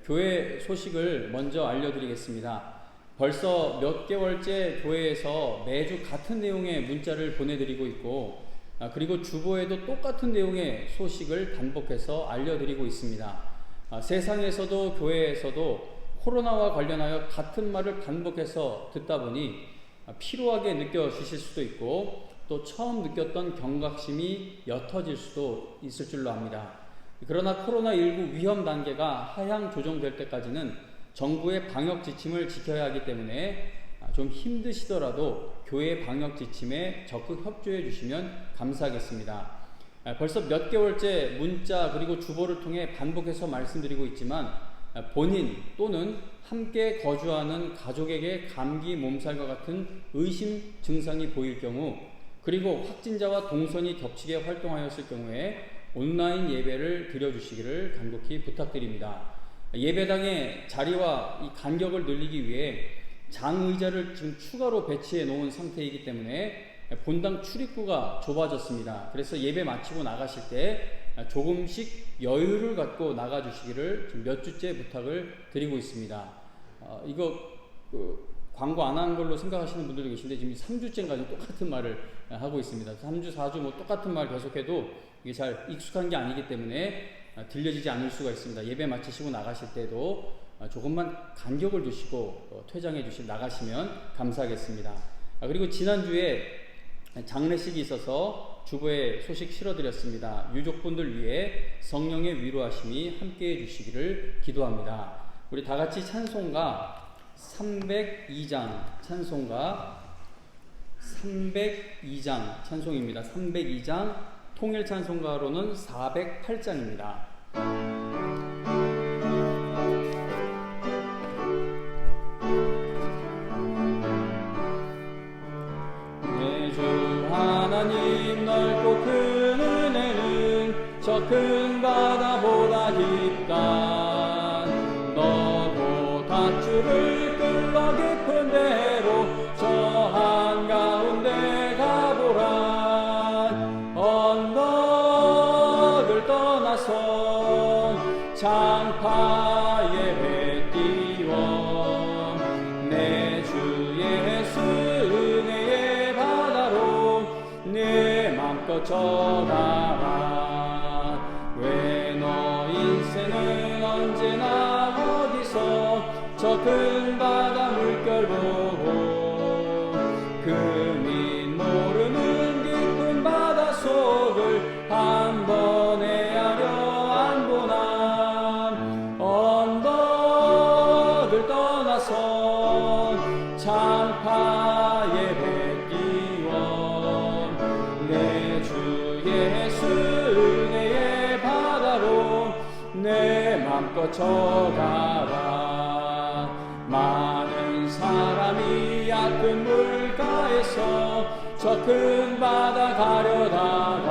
교회 소식을 먼저 알려드리겠습니다. 벌써 몇 개월째 교회에서 매주 같은 내용의 문자를 보내드리고 있고, 그리고 주보에도 똑같은 내용의 소식을 반복해서 알려드리고 있습니다. 세상에서도 교회에서도 코로나와 관련하여 같은 말을 반복해서 듣다 보니 피로하게 느껴지실 수도 있고, 또 처음 느꼈던 경각심이 옅어질 수도 있을 줄로 압니다. 그러나 코로나19 위험 단계가 하향 조정될 때까지는 정부의 방역 지침을 지켜야 하기 때문에 좀 힘드시더라도 교회 방역 지침에 적극 협조해 주시면 감사하겠습니다. 벌써 몇 개월째 문자 그리고 주보를 통해 반복해서 말씀드리고 있지만, 본인 또는 함께 거주하는 가족에게 감기, 몸살과 같은 의심 증상이 보일 경우, 그리고 확진자와 동선이 겹치게 활동하였을 경우에 온라인 예배를 드려주시기를 간곡히 부탁드립니다. 예배당의 자리와 이 간격을 늘리기 위해 장의자를 지금 추가로 배치해 놓은 상태이기 때문에 본당 출입구가 좁아졌습니다. 그래서 예배 마치고 나가실 때 조금씩 여유를 갖고 나가주시기를 지금 몇 주째 부탁을 드리고 있습니다. 이거 광고 안 한 걸로 생각하시는 분들도 계신데 지금 3주째인가 똑같은 말을 하고 있습니다. 3주, 4주 뭐 똑같은 말 계속해도 이게 잘 익숙한 게 아니기 때문에 들려지지 않을 수가 있습니다. 예배 마치시고 나가실 때도 조금만 간격을 두시고 퇴장해 주시고 나가시면 감사하겠습니다. 그리고 지난주에 장례식이 있어서 주보에 소식 실어드렸습니다. 유족분들 위해 성령의 위로하심이 함께해 주시기를 기도합니다. 우리 다 같이 찬송가 302장 찬송가 302장 찬송입니다. 302장 통일 찬송가로는 408장입니다. 내 주 하나님 넓고 큰 은혜는 저 큰 바다보다 깊다. 너도 닷줄을 끌어 깊은 데로 저 한가운데 가보라. 언덕을 떠나서 장파에 배 띄워 내 주 예수 은혜의 바다로 내 맘껏 져가라. 왜 너 인생은 언제나 어디서 저 큰 바다 물결 보고 금이 모르는 깊은 바다 속을 한 번 헤아려 안 보나. 언덕을 떠나서 장파에 배 띄워 내 주 예수 은혜의 바다로 내 맘껏 져가라. 많은 사람이 얕은 물가에서 저 큰 바다 가려다가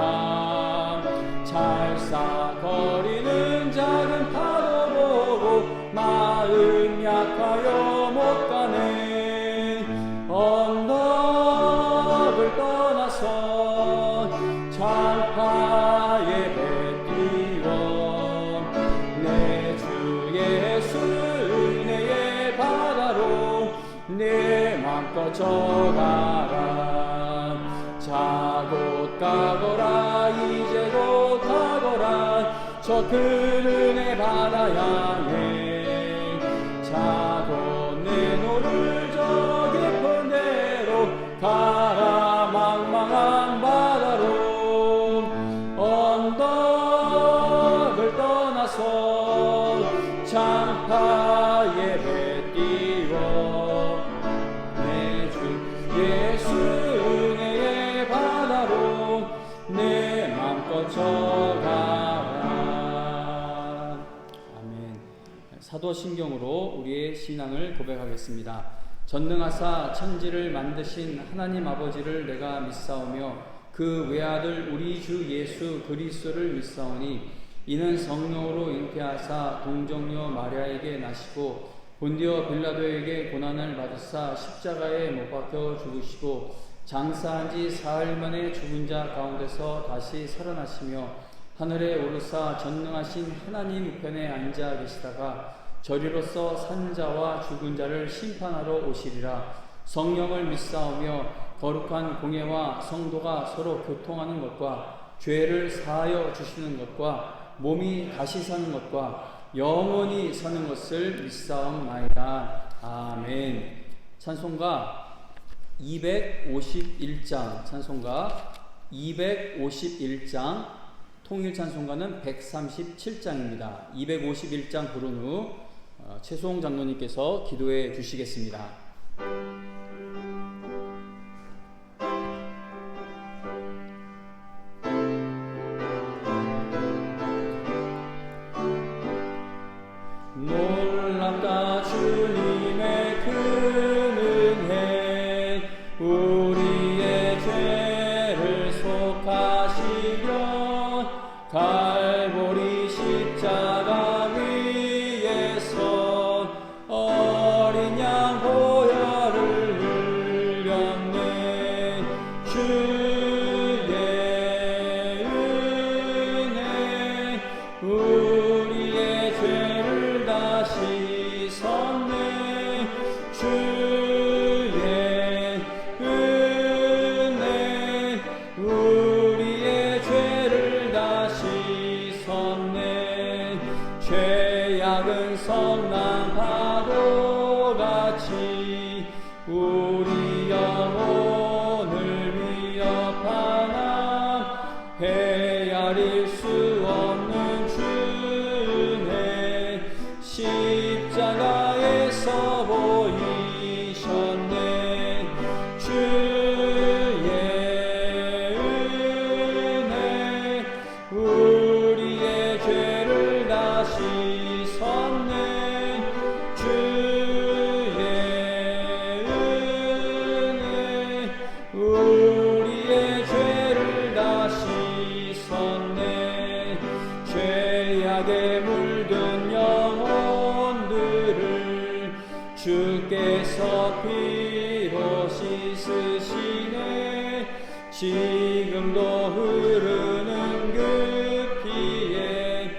찰싹거리는 작은 파도 보고 마음 약하여 못 가네. 언덕을 떠나서 장파에 배 띄워 내 주 예수 은혜의 바다로 내 맘껏 져가라. 자곧 가거라 이제 곧 가거라 저 큰 은혜 바다 향해. 자곧 내 노를 저 깊은 데로 가라. 망망한 바다로 언덕을 떠나서 장파에 배 띄워 내 주 예수 은혜의 바다로 내 맘껏 져가라. 아멘. 사도신경으로 우리의 신앙을 고백하겠습니다. 전능하사 천지를 만드신 하나님 아버지를 내가 믿사오며 그 외아들 우리 주 예수 그리스도를 믿사오니 이는 성령으로 잉태하사 동정녀 마리아에게 나시고 본디오 빌라도에게 고난을 받으사 십자가에 못 박혀 죽으시고 장사한 지 사흘 만에 죽은 자 가운데서 다시 살아나시며 하늘에 오르사 전능하신 하나님 우편에 앉아 계시다가 저리로서 산자와 죽은 자를 심판하러 오시리라. 성령을 믿사오며 거룩한 공예와 성도가 서로 교통하는 것과 죄를 사하여 주시는 것과 몸이 다시 사는 것과 영원히 사는 것을 믿사옵나이다. 아멘. 찬송가 251장, 찬송가 251장, 통일 찬송가는 137장입니다. 251장 부른 후 최수홍 장로님께서 기도해 주시겠습니다. 놀랍다 주님의 큰 은혜, 우리의 죄를 속하시려 갈보리 십자가 위에서 어린 양 보혈을 흘렸네. 주의 은혜 우리의 죄를 다 씻었네. 주의 은혜 우리의 죄를 다 씻었네. 죄악은 성난 파도같이 우리 영혼을 위협하나 헤아릴 수 없는 주네. 십자가에서 보이셨네. 주의 은혜 우리의 죄를 다 씻었네. 주의 은혜 우리의 죄를 다 씻었네. 죄악에 물든 영혼들을 주께서 피로 씻으시네. 지금도 흐르는 그 피에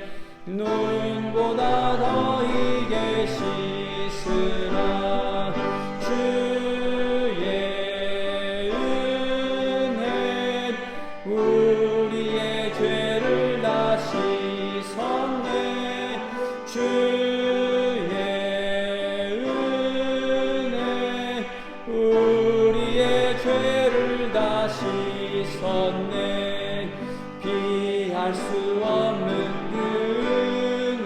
눈보다 더 이게 씻으라. 주의 은혜 우리의 죄를 다 씻었네. 주의 은혜 우리의 죄를 다 씻었네. 피할 수 없는 그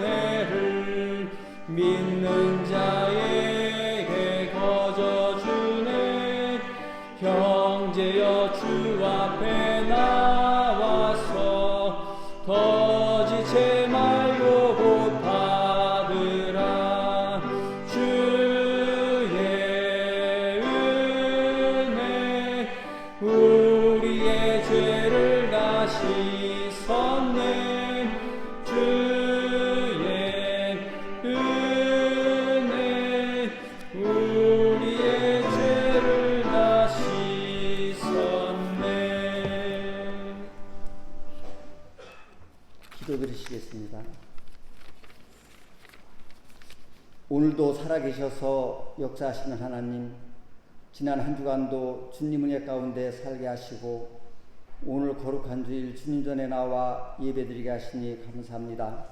은혜를 믿는 자에게 거저주네. 형제여 주 앞에 나와서 더 지체 말고 곧 받으라. 주의 은혜 우리의 죄를 다 씻었네. 주의 은혜 우리의 죄를 다 씻었네. 기도드리시겠습니다. 오늘도 살아계셔서 역사하시는 하나님, 지난 한 주간도 주님 은혜 가운데 살게 하시고 오늘 거룩한 주일 주님 전에 나와 예배드리게 하시니 감사합니다.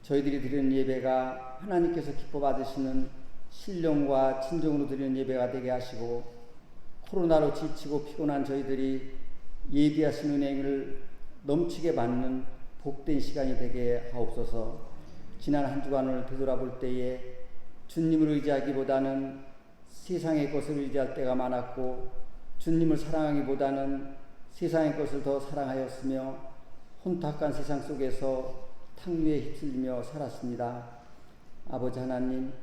저희들이 드리는 예배가 하나님께서 기뻐 받으시는 신령과 진정으로 드리는 예배가 되게 하시고 코로나로 지치고 피곤한 저희들이 예비하신 은혜를 넘치게 받는 복된 시간이 되게 하옵소서. 지난 한 주간을 되돌아볼 때에 주님을 의지하기보다는 세상의 것을 의지할 때가 많았고 주님을 사랑하기보다는 세상의 것을 더 사랑하였으며 혼탁한 세상 속에서 탕류에 휩쓸리며 살았습니다. 아버지 하나님,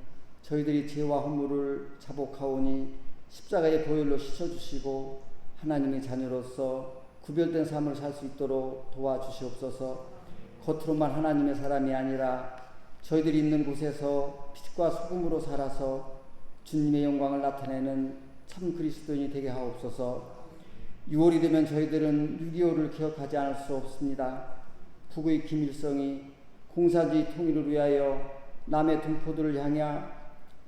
저희들이 죄와 허물을 자복하오니 십자가의 보혈로 씻어주시고 하나님의 자녀로서 구별된 삶을 살 수 있도록 도와주시옵소서. 겉으로만 하나님의 사람이 아니라 저희들이 있는 곳에서 빛과 소금으로 살아서 주님의 영광을 나타내는 참 그리스도인이 되게 하옵소서. 6월이 되면 저희들은 6.25를 기억하지 않을 수 없습니다. 북의 김일성이 공산주의 통일을 위하여 남의 동포들을 향해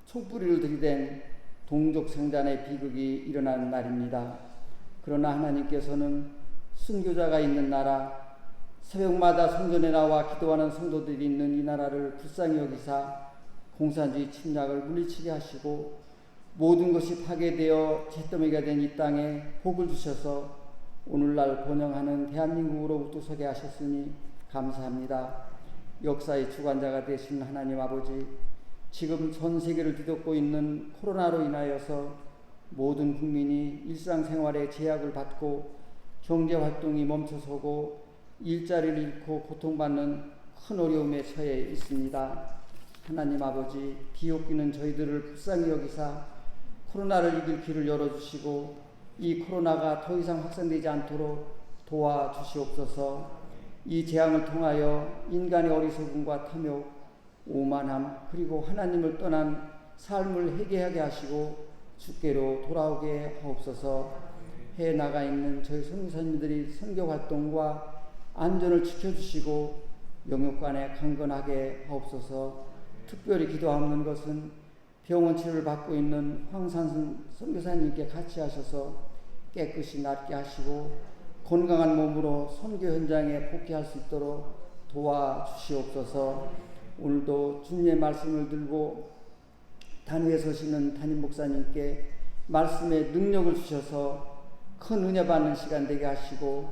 총뿌리를 들이댄 동족 생잔의 비극이 일어나는 날입니다. 그러나 하나님께서는 순교자가 있는 나라, 새벽마다 성전에 나와 기도하는 성도들이 있는 이 나라를 불쌍히 여기사 공산주의 침략을 물리치게 하시고 모든 것이 파괴되어 잿더미가 된 이 땅에 복을 주셔서 오늘날 번영하는 대한민국으로 우뚝서게 하셨으니 감사합니다. 역사의 주관자가 되신 하나님 아버지, 지금 전 세계를 뒤덮고 있는 코로나로 인하여서 모든 국민이 일상생활에 제약을 받고 경제활동이 멈춰서고 일자리를 잃고 고통받는 큰 어려움에 처해 있습니다. 하나님 아버지, 비옥기는 저희들을 불쌍히 여기사 코로나를 이길 길을 열어주시고 이 코로나가 더 이상 확산되지 않도록 도와주시옵소서. 이 재앙을 통하여 인간의 어리석음과 탐욕, 오만함, 그리고 하나님을 떠난 삶을 회개하게 하시고 주께로 돌아오게 하옵소서. 해에 나가 있는 저희 선교사님들이 선교 활동과 안전을 지켜주시고 영육간에 강건하게 하옵소서. 특별히 기도하는 것은 병원 치료를 받고 있는 황산순 선교사님께 같이 하셔서 깨끗이 낫게 하시고 건강한 몸으로 선교 현장에 복귀할 수 있도록 도와주시옵소서. 오늘도 주님의 말씀을 들고 단위에 서시는 담임 목사님께 말씀의 능력을 주셔서 큰 은혜 받는 시간 되게 하시고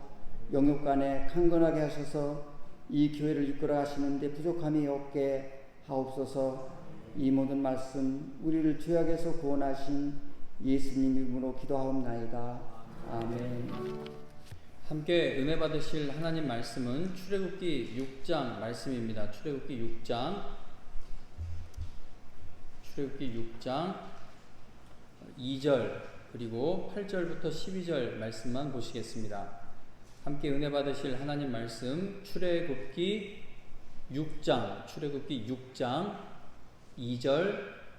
영육간에 강건하게 하셔서 이 교회를 이끌어 가시는데 부족함이 없게 하옵소서. 이 모든 말씀 우리를 죄악에서 구원하신 예수님 이름으로 기도하옵나이다. 아멘. 함께 은혜 받으실 하나님 말씀은 출애굽기 6장 말씀입니다. 출애굽기 6장 2절 그리고 8절부터 12절 말씀만 보시겠습니다. 함께 은혜 받으실 하나님 말씀 출애굽기 6장 2절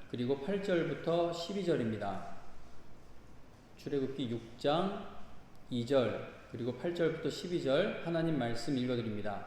그리고 8절부터 12절입니다. 출애굽기 6장 2절 그리고 8절부터 12절 하나님 말씀 읽어드립니다.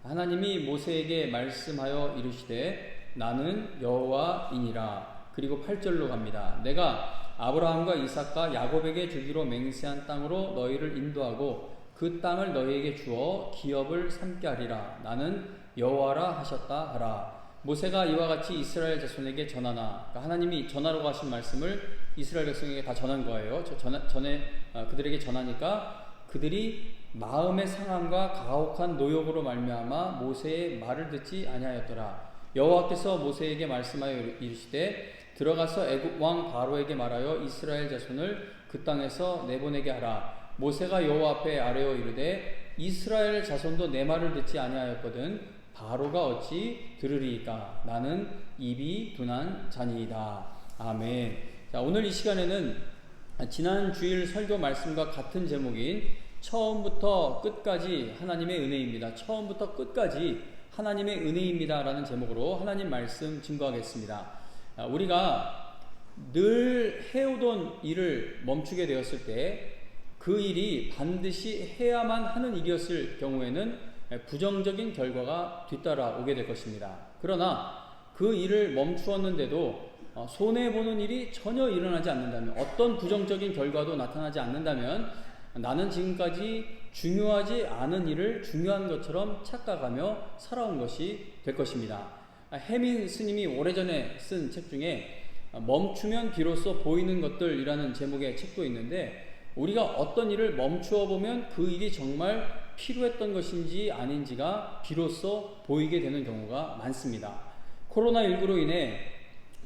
하나님이 모세에게 말씀하여 이르시되 나는 여호와이니라. 그리고 8절로 갑니다. 내가 아브라함과 이삭과 야곱에게 주기로 맹세한 땅으로 너희를 인도하고 그 땅을 너희에게 주어 기업을 삼게 하리라. 나는 여호와라 하셨다 하라. 모세가 이와 같이 이스라엘 자손에게 전하나, 그러니까 하나님이 전하라고 하신 말씀을 이스라엘 백성에게 다 전한 거예요. 전에 그들에게 전하니까 그들이 마음의 상함과 가혹한 노역으로 말미암아 모세의 말을 듣지 아니하였더라. 여호와께서 모세에게 말씀하여 이르시되 들어가서 애굽 왕 바로에게 말하여 이스라엘 자손을 그 땅에서 내보내게 하라. 모세가 여호와 앞에 아뢰어 이르되 이스라엘 자손도 내 말을 듣지 아니하였거든 바로가 어찌 들으리이까. 나는 입이 둔한 자니이다. 아멘. 자, 오늘 이 시간에는 지난 주일 설교 말씀과 같은 제목인 처음부터 끝까지 하나님의 은혜입니다. 처음부터 끝까지 하나님의 은혜입니다 라는 제목으로 하나님 말씀 증거하겠습니다. 우리가 늘 해오던 일을 멈추게 되었을 때 그 일이 반드시 해야만 하는 일이었을 경우에는 부정적인 결과가 뒤따라오게 될 것입니다. 그러나 그 일을 멈추었는데도 손해보는 일이 전혀 일어나지 않는다면, 어떤 부정적인 결과도 나타나지 않는다면 나는 지금까지 중요하지 않은 일을 중요한 것처럼 착각하며 살아온 것이 될 것입니다. 해민 스님이 오래전에 쓴 책 중에 멈추면 비로소 보이는 것들이라는 제목의 책도 있는데, 우리가 어떤 일을 멈추어 보면 그 일이 정말 필요했던 것인지 아닌지가 비로소 보이게 되는 경우가 많습니다. 코로나19로 인해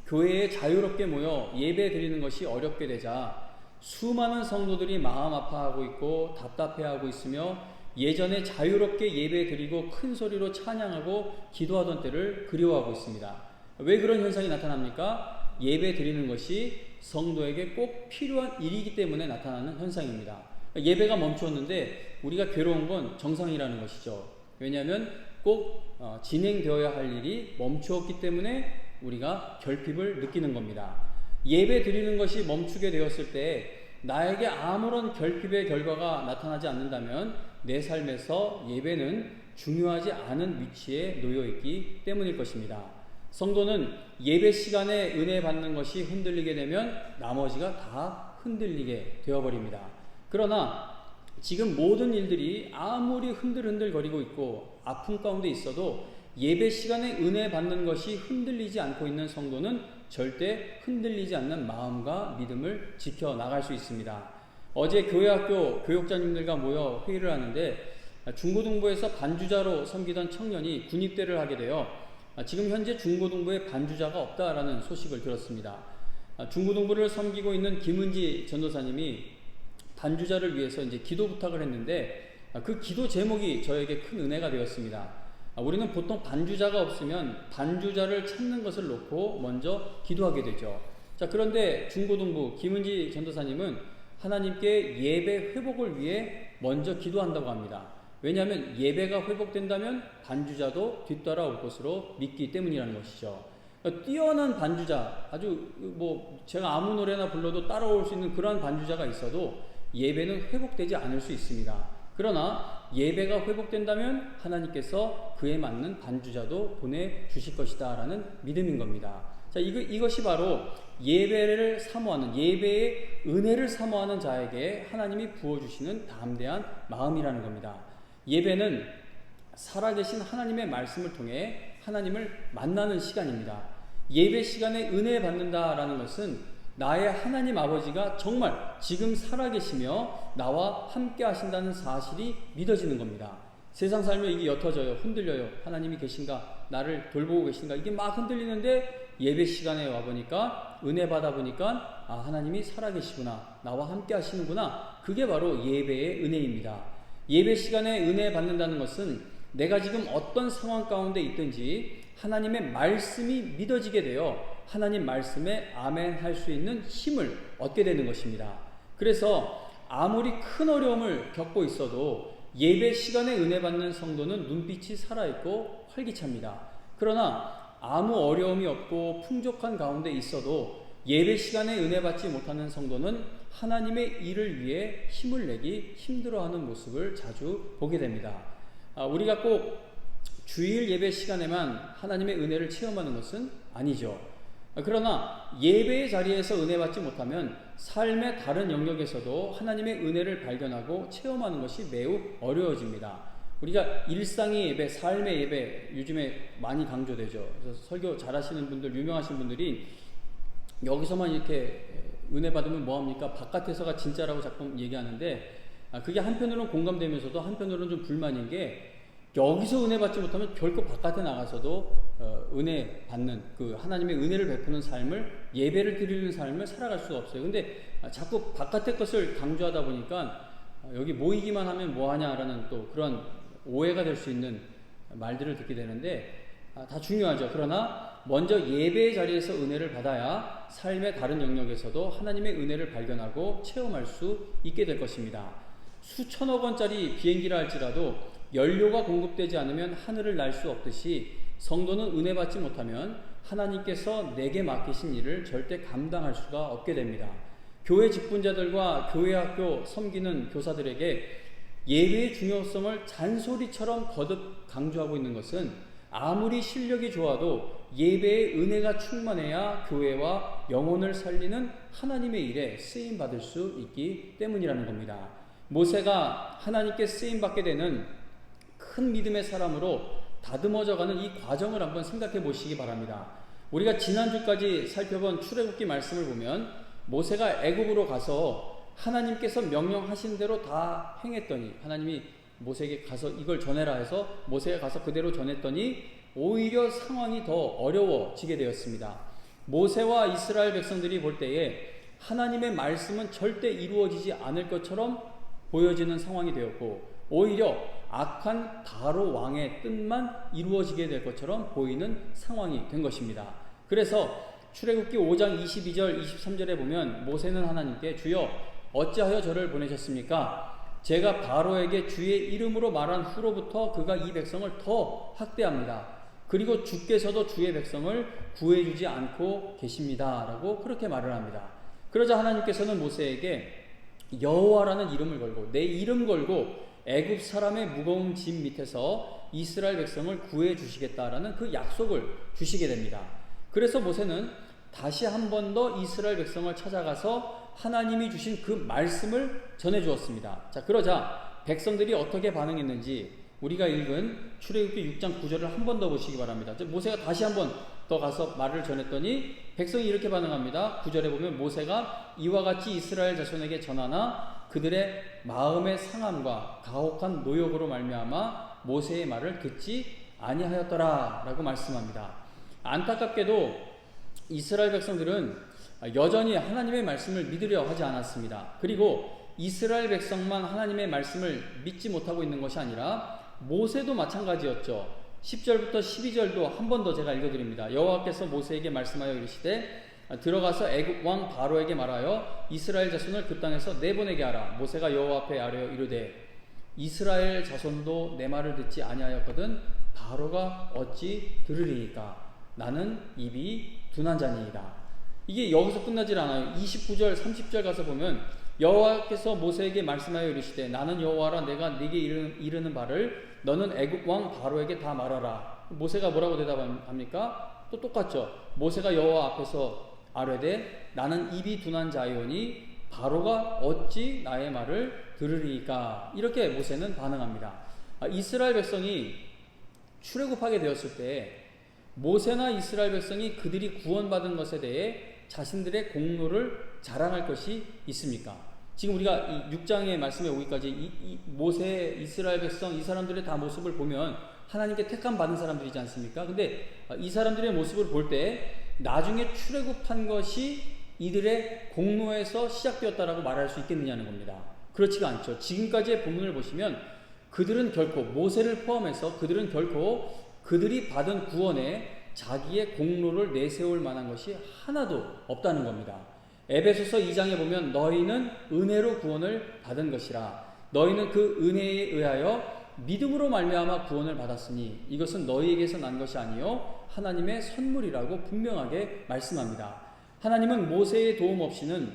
교회에 자유롭게 모여 예배 드리는 것이 어렵게 되자 수많은 성도들이 마음 아파하고 있고 답답해하고 있으며 예전에 자유롭게 예배 드리고 큰 소리로 찬양하고 기도하던 때를 그리워하고 있습니다. 왜 그런 현상이 나타납니까? 예배 드리는 것이 성도에게 꼭 필요한 일이기 때문에 나타나는 현상입니다. 예배가 멈추었는데 우리가 괴로운 건 정상이라는 것이죠. 왜냐하면 꼭 진행되어야 할 일이 멈추었기 때문에 우리가 결핍을 느끼는 겁니다. 예배 드리는 것이 멈추게 되었을 때 나에게 아무런 결핍의 결과가 나타나지 않는다면 내 삶에서 예배는 중요하지 않은 위치에 놓여 있기 때문일 것입니다. 성도는 예배 시간에 은혜 받는 것이 흔들리게 되면 나머지가 다 흔들리게 되어버립니다. 그러나 지금 모든 일들이 아무리 흔들흔들거리고 있고 아픔 가운데 있어도 예배 시간에 은혜 받는 것이 흔들리지 않고 있는 성도는 절대 흔들리지 않는 마음과 믿음을 지켜나갈 수 있습니다. 어제 교회학교 교육자님들과 모여 회의를 하는데 중고등부에서 반주자로 섬기던 청년이 군입대를 하게 되어 지금 현재 중고등부에 반주자가 없다라는 소식을 들었습니다. 중고등부를 섬기고 있는 김은지 전도사님이 반주자를 위해서 이제 기도 부탁을 했는데 그 기도 제목이 저에게 큰 은혜가 되었습니다. 우리는 보통 반주자가 없으면 반주자를 찾는 것을 놓고 먼저 기도하게 되죠. 자, 그런데 중고등부 김은지 전도사님은 하나님께 예배 회복을 위해 먼저 기도한다고 합니다. 왜냐하면 예배가 회복된다면 반주자도 뒤따라올 것으로 믿기 때문이라는 것이죠. 그러니까 뛰어난 반주자, 아주 제가 아무 노래나 불러도 따라올 수 있는 그러한 반주자가 있어도 예배는 회복되지 않을 수 있습니다. 그러나 예배가 회복된다면 하나님께서 그에 맞는 반주자도 보내주실 것이다 라는 믿음인 겁니다. 자, 이것이 바로 예배를 사모하는, 예배의 은혜를 사모하는 자에게 하나님이 부어주시는 담대한 마음이라는 겁니다. 예배는 살아계신 하나님의 말씀을 통해 하나님을 만나는 시간입니다. 예배 시간에 은혜 받는다라는 것은 나의 하나님 아버지가 정말 지금 살아계시며 나와 함께 하신다는 사실이 믿어지는 겁니다. 세상 살면 이게 옅어져요. 흔들려요. 하나님이 계신가? 나를 돌보고 계신가? 이게 막 흔들리는데 예배 시간에 와보니까, 은혜 받아보니까 하나님이 살아계시구나, 나와 함께 하시는구나. 그게 바로 예배의 은혜입니다. 예배 시간에 은혜 받는다는 것은 내가 지금 어떤 상황 가운데 있든지 하나님의 말씀이 믿어지게 되어 하나님 말씀에 아멘 할 수 있는 힘을 얻게 되는 것입니다. 그래서 아무리 큰 어려움을 겪고 있어도 예배 시간에 은혜 받는 성도는 눈빛이 살아있고 활기찹니다. 그러나 아무 어려움이 없고 풍족한 가운데 있어도 예배 시간에 은혜 받지 못하는 성도는 하나님의 일을 위해 힘을 내기 힘들어하는 모습을 자주 보게 됩니다. 우리가 꼭 주일 예배 시간에만 하나님의 은혜를 체험하는 것은 아니죠. 그러나 예배의 자리에서 은혜 받지 못하면 삶의 다른 영역에서도 하나님의 은혜를 발견하고 체험하는 것이 매우 어려워집니다. 우리가 일상의 예배, 삶의 예배 요즘에 많이 강조되죠. 그래서 설교 잘하시는 분들, 유명하신 분들이 여기서만 이렇게 은혜 받으면 뭐합니까? 바깥에서가 진짜라고 자꾸 얘기하는데 그게 한편으로는 공감되면서도 한편으로는 좀 불만인 게 여기서 은혜 받지 못하면 결코 바깥에 나가서도 은혜 받는 그 하나님의 은혜를 베푸는 삶을, 예배를 드리는 삶을 살아갈 수가 없어요. 근데 자꾸 바깥의 것을 강조하다 보니까 여기 모이기만 하면 뭐하냐라는 또 그런 오해가 될 수 있는 말들을 듣게 되는데 다 중요하죠. 그러나 먼저 예배의 자리에서 은혜를 받아야 삶의 다른 영역에서도 하나님의 은혜를 발견하고 체험할 수 있게 될 것입니다. 수천억 원짜리 비행기라 할지라도 연료가 공급되지 않으면 하늘을 날 수 없듯이 성도는 은혜 받지 못하면 하나님께서 내게 맡기신 일을 절대 감당할 수가 없게 됩니다. 교회 직분자들과 교회 학교 섬기는 교사들에게 예배의 중요성을 잔소리처럼 거듭 강조하고 있는 것은 아무리 실력이 좋아도 예배의 은혜가 충만해야 교회와 영혼을 살리는 하나님의 일에 쓰임받을 수 있기 때문이라는 겁니다. 모세가 하나님께 쓰임받게 되는 큰 믿음의 사람으로 다듬어져가는 이 과정을 한번 생각해 보시기 바랍니다. 우리가 지난주까지 살펴본 출애굽기 말씀을 보면 모세가 애굽으로 가서 하나님께서 명령하신 대로 다 행했더니, 하나님이 모세에게 가서 이걸 전해라 해서 모세가 가서 그대로 전했더니 오히려 상황이 더 어려워지게 되었습니다. 모세와 이스라엘 백성들이 볼 때에 하나님의 말씀은 절대 이루어지지 않을 것처럼 보여지는 상황이 되었고, 오히려 악한 바로 왕의 뜻만 이루어지게 될 것처럼 보이는 상황이 된 것입니다. 그래서 출애굽기 5장 22절 23절에 보면 모세는 하나님께 주여 어찌하여 저를 보내셨습니까? 제가 바로에게 주의 이름으로 말한 후로부터 그가 이 백성을 더 학대합니다. 그리고 주께서도 주의 백성을 구해주지 않고 계십니다. 라고 그렇게 말을 합니다. 그러자 하나님께서는 모세에게 여호와라는 이름을 걸고, 내 이름 걸고 애굽 사람의 무거운 짐 밑에서 이스라엘 백성을 구해 주시겠다라는 그 약속을 주시게 됩니다. 그래서 모세는 다시 한 번 더 이스라엘 백성을 찾아가서 하나님이 주신 그 말씀을 전해 주었습니다. 자, 그러자 백성들이 어떻게 반응했는지 우리가 읽은 출애굽기 6장 9절을 한 번 더 보시기 바랍니다. 모세가 다시 한 번 더 가서 말을 전했더니 백성이 이렇게 반응합니다. 9절에 보면 모세가 이와 같이 이스라엘 자손에게 전하나 그들의 마음의 상함과 가혹한 노역으로 말미암아 모세의 말을 듣지 아니하였더라 라고 말씀합니다. 안타깝게도 이스라엘 백성들은 여전히 하나님의 말씀을 믿으려 하지 않았습니다. 그리고 이스라엘 백성만 하나님의 말씀을 믿지 못하고 있는 것이 아니라 모세도 마찬가지였죠. 10절부터 12절도 한 번 더 제가 읽어드립니다. 여호와께서 모세에게 말씀하여 이르시되 들어가서 애굽 왕 바로에게 말하여 이스라엘 자손을 그 땅에서 내보내게 하라. 모세가 여호와 앞에 아뢰어 이르되 이스라엘 자손도 내 말을 듣지 아니하였거든 바로가 어찌 들으리이까. 나는 입이 둔한 자니이다. 이게 여기서 끝나질 않아요. 29절 30절 가서 보면 여호와께서 모세에게 말씀하여 이르시되 나는 여호와라. 내가 네게 이르는 바를 너는 애굽 왕 바로에게 다 말하라. 모세가 뭐라고 대답합니까? 또 똑같죠. 모세가 여호와 앞에서 아뢰되 나는 입이 둔한 자이오니 바로가 어찌 나의 말을 들으리이까. 이렇게 모세는 반응합니다. 이스라엘 백성이 출애굽하게 되었을 때 모세나 이스라엘 백성이 그들이 구원받은 것에 대해 자신들의 공로를 자랑할 것이 있습니까? 지금 우리가 6장의 말씀에 오기까지 모세, 이스라엘 백성, 이 사람들의 다 모습을 보면 하나님께 택함 받은 사람들이지 않습니까? 근데 이 사람들의 모습을 볼 때 나중에 출애굽한 것이 이들의 공로에서 시작되었다라고 말할 수 있겠느냐는 겁니다. 그렇지가 않죠. 지금까지의 본문을 보시면 그들은 결코 모세를 포함해서 그들은 결코 그들이 받은 구원에 자기의 공로를 내세울 만한 것이 하나도 없다는 겁니다. 에베소서 2장에 보면 너희는 은혜로 구원을 받은 것이라. 너희는 그 은혜에 의하여 믿음으로 말미암아 구원을 받았으니 이것은 너희에게서 난 것이 아니요 하나님의 선물이라고 분명하게 말씀합니다. 하나님은 모세의 도움 없이는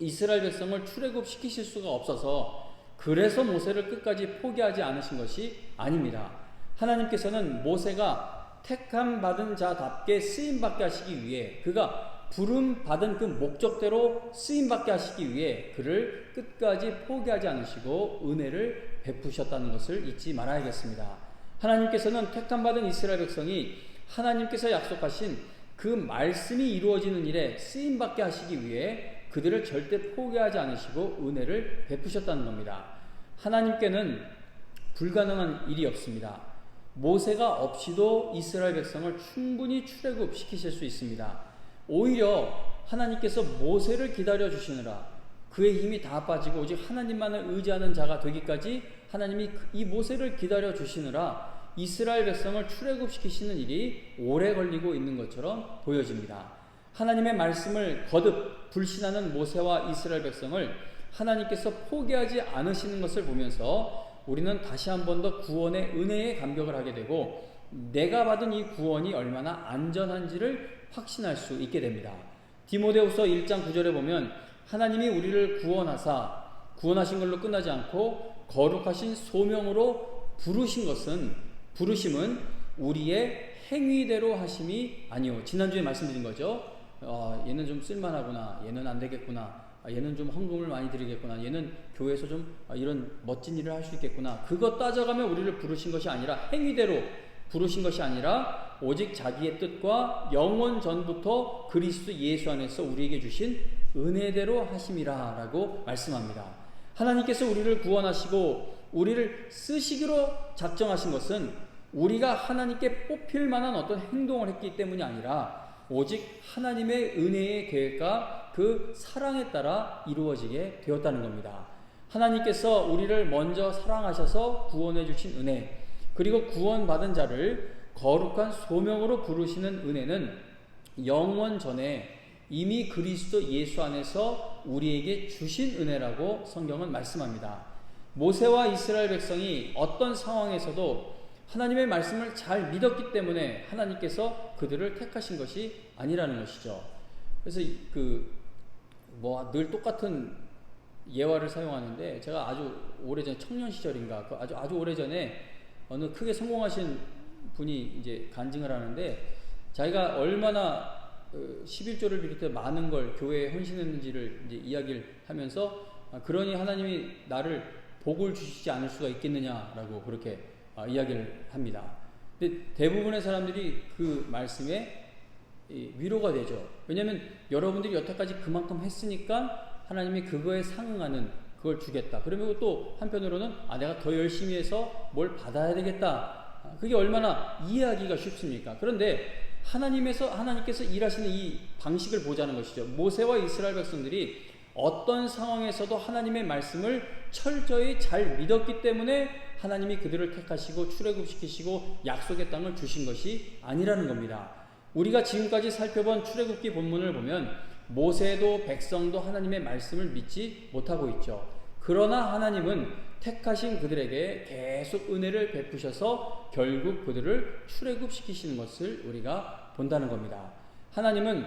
이스라엘 백성을 출애굽시키실 수가 없어서 그래서 모세를 끝까지 포기하지 않으신 것이 아닙니다. 하나님께서는 모세가 택함 받은 자답게 쓰임 받게 하시기 위해 그가 부름 받은 그 목적대로 쓰임 받게 하시기 위해 그를 끝까지 포기하지 않으시고 은혜를 베푸셨다는 것을 잊지 말아야겠습니다. 하나님께서는 택함 받은 이스라엘 백성이 하나님께서 약속하신 그 말씀이 이루어지는 일에 쓰임 받게 하시기 위해 그들을 절대 포기하지 않으시고 은혜를 베푸셨다는 겁니다. 하나님께는 불가능한 일이 없습니다. 모세가 없이도 이스라엘 백성을 충분히 출애굽시키실 수 있습니다. 오히려 하나님께서 모세를 기다려 주시느라 그의 힘이 다 빠지고 오직 하나님만을 의지하는 자가 되기까지 하나님이 이 모세를 기다려 주시느라 이스라엘 백성을 출애굽시키시는 일이 오래 걸리고 있는 것처럼 보여집니다. 하나님의 말씀을 거듭 불신하는 모세와 이스라엘 백성을 하나님께서 포기하지 않으시는 것을 보면서 우리는 다시 한 번 더 구원의 은혜에 감격을 하게 되고 내가 받은 이 구원이 얼마나 안전한지를 확신할 수 있게 됩니다. 디모데후서 1장 9절에 보면 하나님이 우리를 구원하신 걸로 끝나지 않고 거룩하신 소명으로 부르심은 우리의 행위대로 하심이 아니요. 지난주에 말씀드린 거죠. 얘는 좀 쓸만하구나. 얘는 안 되겠구나. 얘는 좀 헌금을 많이 드리겠구나. 얘는 교회에서 좀 이런 멋진 일을 할 수 있겠구나. 그것 따져가며 우리를 부르신 것이 아니라 행위대로 부르신 것이 아니라 오직 자기의 뜻과 영원 전부터 그리스도 예수 안에서 우리에게 주신 은혜대로 하심이라 라고 말씀합니다. 하나님께서 우리를 구원하시고 우리를 쓰시기로 작정하신 것은 우리가 하나님께 뽑힐 만한 어떤 행동을 했기 때문이 아니라 오직 하나님의 은혜의 계획과 그 사랑에 따라 이루어지게 되었다는 겁니다. 하나님께서 우리를 먼저 사랑하셔서 구원해 주신 은혜, 그리고 구원받은 자를 거룩한 소명으로 부르시는 은혜는 영원 전에 이미 그리스도 예수 안에서 우리에게 주신 은혜라고 성경은 말씀합니다. 모세와 이스라엘 백성이 어떤 상황에서도 하나님의 말씀을 잘 믿었기 때문에 하나님께서 그들을 택하신 것이 아니라는 것이죠. 그래서 늘 똑같은 예화를 사용하는데, 제가 아주 오래전 청년 시절인가 아주 오래전에 어느 크게 성공하신 분이 이제 간증을 하는데, 자기가 얼마나 11조를 비롯해 많은 걸 교회에 헌신했는지를 이제 이야기를 하면서, 그러니 하나님이 나를 복을 주시지 않을 수가 있겠느냐라고 그렇게 이야기를 합니다. 근데 대부분의 사람들이 그 말씀에 위로가 되죠. 왜냐하면 여러분들이 여태까지 그만큼 했으니까 하나님이 그거에 상응하는 그걸 주겠다. 그러면 또 한편으로는 내가 더 열심히 해서 뭘 받아야 되겠다. 그게 얼마나 이해하기가 쉽습니까? 그런데 하나님께서 일하시는 이 방식을 보자는 것이죠. 모세와 이스라엘 백성들이 어떤 상황에서도 하나님의 말씀을 철저히 잘 믿었기 때문에 하나님이 그들을 택하시고 출애굽시키시고 약속의 땅을 주신 것이 아니라는 겁니다. 우리가 지금까지 살펴본 출애굽기 본문을 보면 모세도 백성도 하나님의 말씀을 믿지 못하고 있죠. 그러나 하나님은 택하신 그들에게 계속 은혜를 베푸셔서 결국 그들을 출애굽시키시는 것을 우리가 본다는 겁니다. 하나님은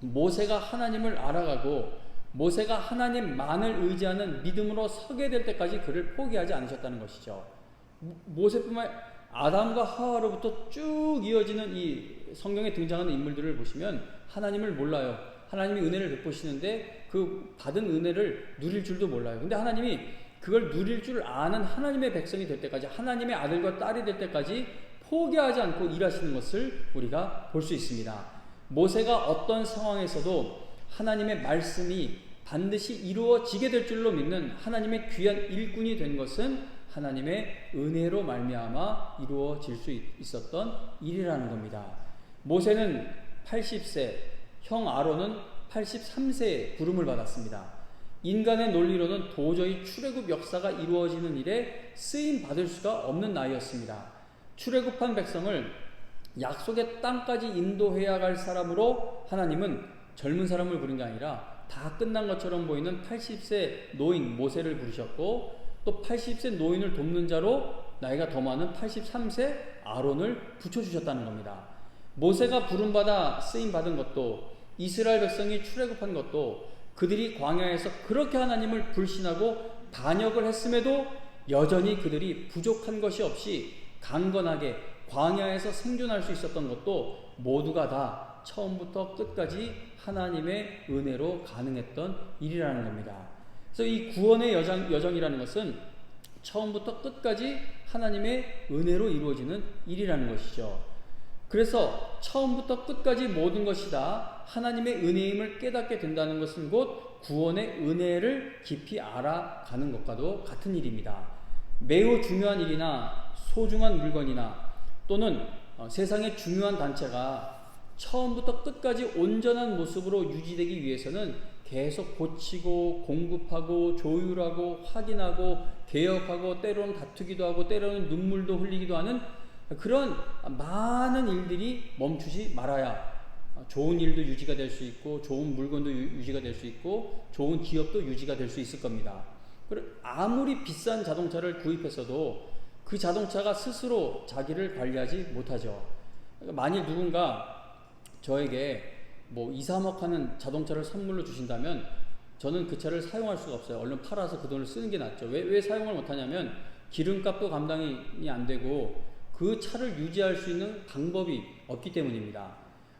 모세가 하나님을 알아가고 모세가 하나님만을 의지하는 믿음으로 서게 될 때까지 그를 포기하지 않으셨다는 것이죠. 모세뿐만 아담과 하와로부터 쭉 이어지는 이 성경에 등장하는 인물들을 보시면 하나님을 몰라요. 하나님이 은혜를 베푸시는데 그 받은 은혜를 누릴 줄도 몰라요. 근데 하나님이 그걸 누릴 줄 아는 하나님의 백성이 될 때까지, 하나님의 아들과 딸이 될 때까지 포기하지 않고 일하시는 것을 우리가 볼 수 있습니다. 모세가 어떤 상황에서도 하나님의 말씀이 반드시 이루어지게 될 줄로 믿는 하나님의 귀한 일꾼이 된 것은 하나님의 은혜로 말미암아 이루어질 수 있었던 일이라는 겁니다. 모세는 80세, 형 아론은 83세에 부름을 받았습니다. 인간의 논리로는 도저히 출애굽 역사가 이루어지는 일에 쓰임 받을 수가 없는 나이였습니다. 출애굽한 백성을 약속의 땅까지 인도해야 갈 사람으로 하나님은 젊은 사람을 부른 게 아니라 다 끝난 것처럼 보이는 80세 노인 모세를 부르셨고, 또 80세 노인을 돕는 자로 나이가 더 많은 83세 아론을 붙여주셨다는 겁니다. 모세가 부름받아 쓰임받은 것도, 이스라엘 백성이 출애굽한 것도 그들이 광야에서 그렇게 하나님을 불신하고 반역을 했음에도 여전히 그들이 부족한 것이 없이 강건하게 광야에서 생존할 수 있었던 것도 모두가 다 처음부터 끝까지 하나님의 은혜로 가능했던 일이라는 겁니다. 그래서 이 구원의 여정이라는 것은 처음부터 끝까지 하나님의 은혜로 이루어지는 일이라는 것이죠. 그래서 처음부터 끝까지 모든 것이 다 하나님의 은혜임을 깨닫게 된다는 것은 곧 구원의 은혜를 깊이 알아가는 것과도 같은 일입니다. 매우 중요한 일이나 소중한 물건이나 또는 세상의 중요한 단체가 처음부터 끝까지 온전한 모습으로 유지되기 위해서는 계속 고치고 공급하고 조율하고 확인하고 개혁하고 때로는 다투기도 하고 때로는 눈물도 흘리기도 하는 그런 많은 일들이 멈추지 말아야 좋은 일도 유지가 될 수 있고 좋은 물건도 유지가 될 수 있고 좋은 기업도 유지가 될 수 있을 겁니다. 아무리 비싼 자동차를 구입해서도 그 자동차가 스스로 자기를 관리하지 못하죠. 만일 누군가 저에게 2, 3억 하는 자동차를 선물로 주신다면 저는 그 차를 사용할 수가 없어요. 얼른 팔아서 그 돈을 쓰는 게 낫죠. 왜 사용을 못하냐면 기름값도 감당이 안 되고 그 차를 유지할 수 있는 방법이 없기 때문입니다.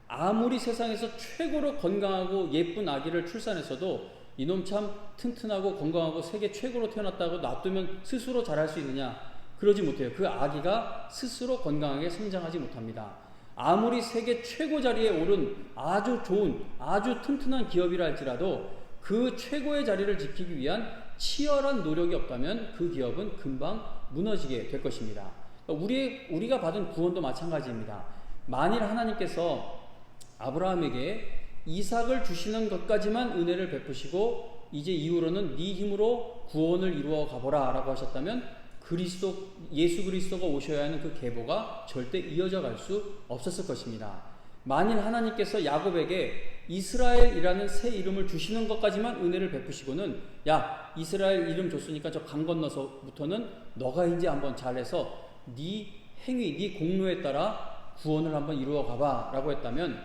아무리 세상에서 최고로 건강하고 예쁜 아기를 출산했어도 이놈 참 튼튼하고 건강하고 세계 최고로 태어났다고 놔두면 스스로 자랄 수 있느냐? 그러지 못해요. 그 아기가 스스로 건강하게 성장하지 못합니다. 아무리 세계 최고 자리에 오른 아주 좋은 아주 튼튼한 기업이라 할지라도 그 최고의 자리를 지키기 위한 치열한 노력이 없다면 그 기업은 금방 무너지게 될 것입니다. 우리가 받은 구원도 마찬가지입니다. 만일 하나님께서 아브라함에게 이삭을 주시는 것까지만 은혜를 베푸시고 이제 이후로는 네 힘으로 구원을 이루어 가보라 라고 하셨다면 예수 그리스도가 오셔야 하는 그 계보가 절대 이어져 갈 수 없었을 것입니다. 만일 하나님께서 야곱에게 이스라엘이라는 새 이름을 주시는 것까지만 은혜를 베푸시고는 야 이스라엘 이름 줬으니까 저 강 건너서부터는 너가 이제 한번 잘해서 네 행위, 네 공로에 따라 구원을 한번 이루어 가봐 라고 했다면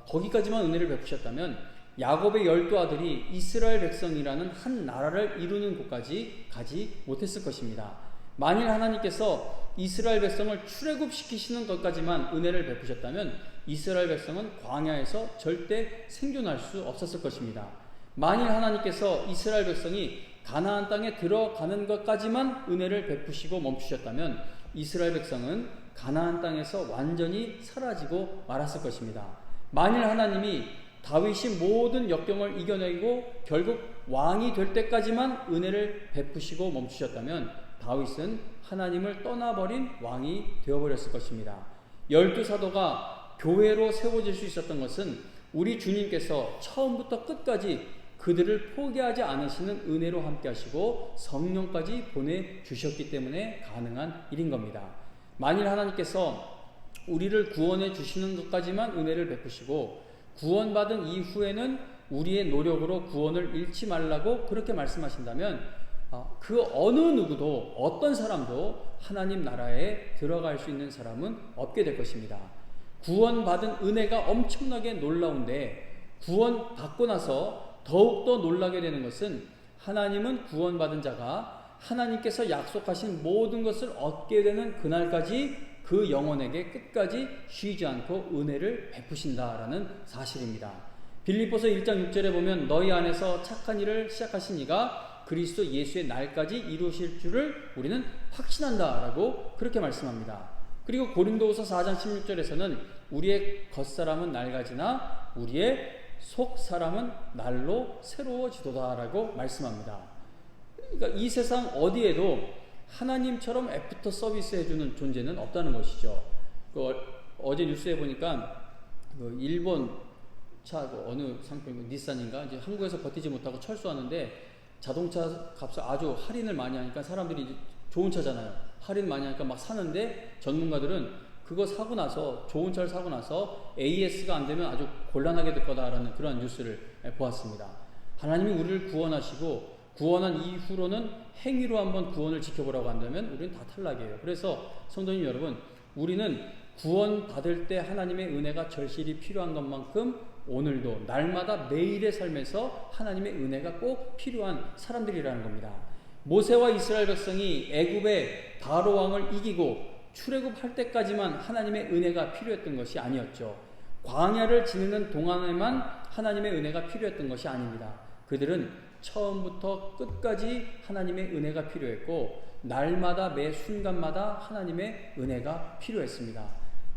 거기까지만 은혜를 베푸셨다면 야곱의 12아들이 이스라엘 백성이라는 한 나라를 이루는 곳까지 가지 못했을 것입니다. 만일 하나님께서 이스라엘 백성을 출애굽시키시는 것까지만 은혜를 베푸셨다면 이스라엘 백성은 광야에서 절대 생존할 수 없었을 것입니다. 만일 하나님께서 이스라엘 백성이 가나안 땅에 들어가는 것까지만 은혜를 베푸시고 멈추셨다면 이스라엘 백성은 가나안 땅에서 완전히 사라지고 말았을 것입니다. 만일 하나님이 다윗이 모든 역경을 이겨내고 결국 왕이 될 때까지만 은혜를 베푸시고 멈추셨다면 다윗은 하나님을 떠나버린 왕이 되어버렸을 것입니다. 12사도가 교회로 세워질 수 있었던 것은 우리 주님께서 처음부터 끝까지 그들을 포기하지 않으시는 은혜로 함께 하시고 성령까지 보내주셨기 때문에 가능한 일인 겁니다. 만일 하나님께서 우리를 구원해 주시는 것까지만 은혜를 베푸시고 구원받은 이후에는 우리의 노력으로 구원을 잃지 말라고 그렇게 말씀하신다면 그 어느 누구도 어떤 사람도 하나님 나라에 들어갈 수 있는 사람은 없게 될 것입니다. 구원받은 은혜가 엄청나게 놀라운데 구원받고 나서 더욱더 놀라게 되는 것은 하나님은 구원받은 자가 하나님께서 약속하신 모든 것을 얻게 되는 그날까지 그 영혼에게 끝까지 쉬지 않고 은혜를 베푸신다라는 사실입니다. 빌립보서 1장 6절에 보면 너희 안에서 착한 일을 시작하신 이가 그리스도 예수의 날까지 이루실 줄을 우리는 확신한다라고 그렇게 말씀합니다. 그리고 고린도후서 4장 16절에서는 우리의 겉사람은 낡아지나 우리의 속사람은 날로 새로워지도다라고 말씀합니다. 그러니까 이 세상 어디에도 하나님처럼 애프터 서비스 해주는 존재는 없다는 것이죠. 어제 뉴스에 보니까 일본 차 어느 상품 닛산인가 이제 한국에서 버티지 못하고 철수하는데 자동차 값을 아주 할인을 많이 하니까 사람들이 이제 좋은 차잖아요. 할인 많이 하니까 막 사는데 전문가들은 그거 사고 나서 좋은 차를 사고 나서 AS가 안 되면 아주 곤란하게 될 거다라는 그런 뉴스를 보았습니다. 하나님이 우리를 구원하시고 구원한 이후로는 행위로 한번 구원을 지켜보라고 한다면 우리는 다 탈락이에요. 그래서 성도님 여러분, 우리는 구원 받을 때 하나님의 은혜가 절실히 필요한 것만큼 오늘도 날마다 매일의 삶에서 하나님의 은혜가 꼭 필요한 사람들이라는 겁니다. 모세와 이스라엘 백성이 애굽의 바로 왕을 이기고 출애굽할 때까지만 하나님의 은혜가 필요했던 것이 아니었죠. 광야를 지내는 동안에만 하나님의 은혜가 필요했던 것이 아닙니다. 그들은 처음부터 끝까지 하나님의 은혜가 필요했고 날마다 매 순간마다 하나님의 은혜가 필요했습니다.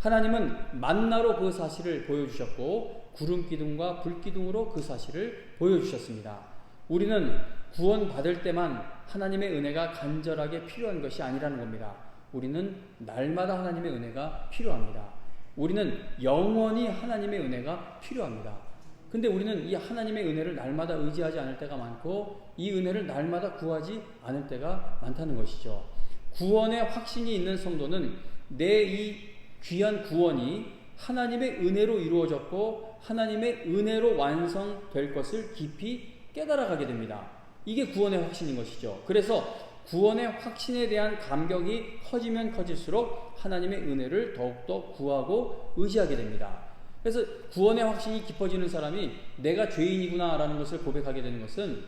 하나님은 만나로 그 사실을 보여주셨고 구름 기둥과 불 기둥으로 그 사실을 보여주셨습니다. 우리는 구원받을 때만 하나님의 은혜가 간절하게 필요한 것이 아니라는 겁니다. 우리는 날마다 하나님의 은혜가 필요합니다. 우리는 영원히 하나님의 은혜가 필요합니다. 근데 우리는 이 하나님의 은혜를 날마다 의지하지 않을 때가 많고 이 은혜를 날마다 구하지 않을 때가 많다는 것이죠. 구원의 확신이 있는 성도는 내 이 귀한 구원이 하나님의 은혜로 이루어졌고 하나님의 은혜로 완성될 것을 깊이 깨달아가게 됩니다. 이게 구원의 확신인 것이죠. 그래서 구원의 확신에 대한 감격이 커지면 커질수록 하나님의 은혜를 더욱더 구하고 의지하게 됩니다. 그래서 구원의 확신이 깊어지는 사람이 내가 죄인이구나 라는 것을 고백하게 되는 것은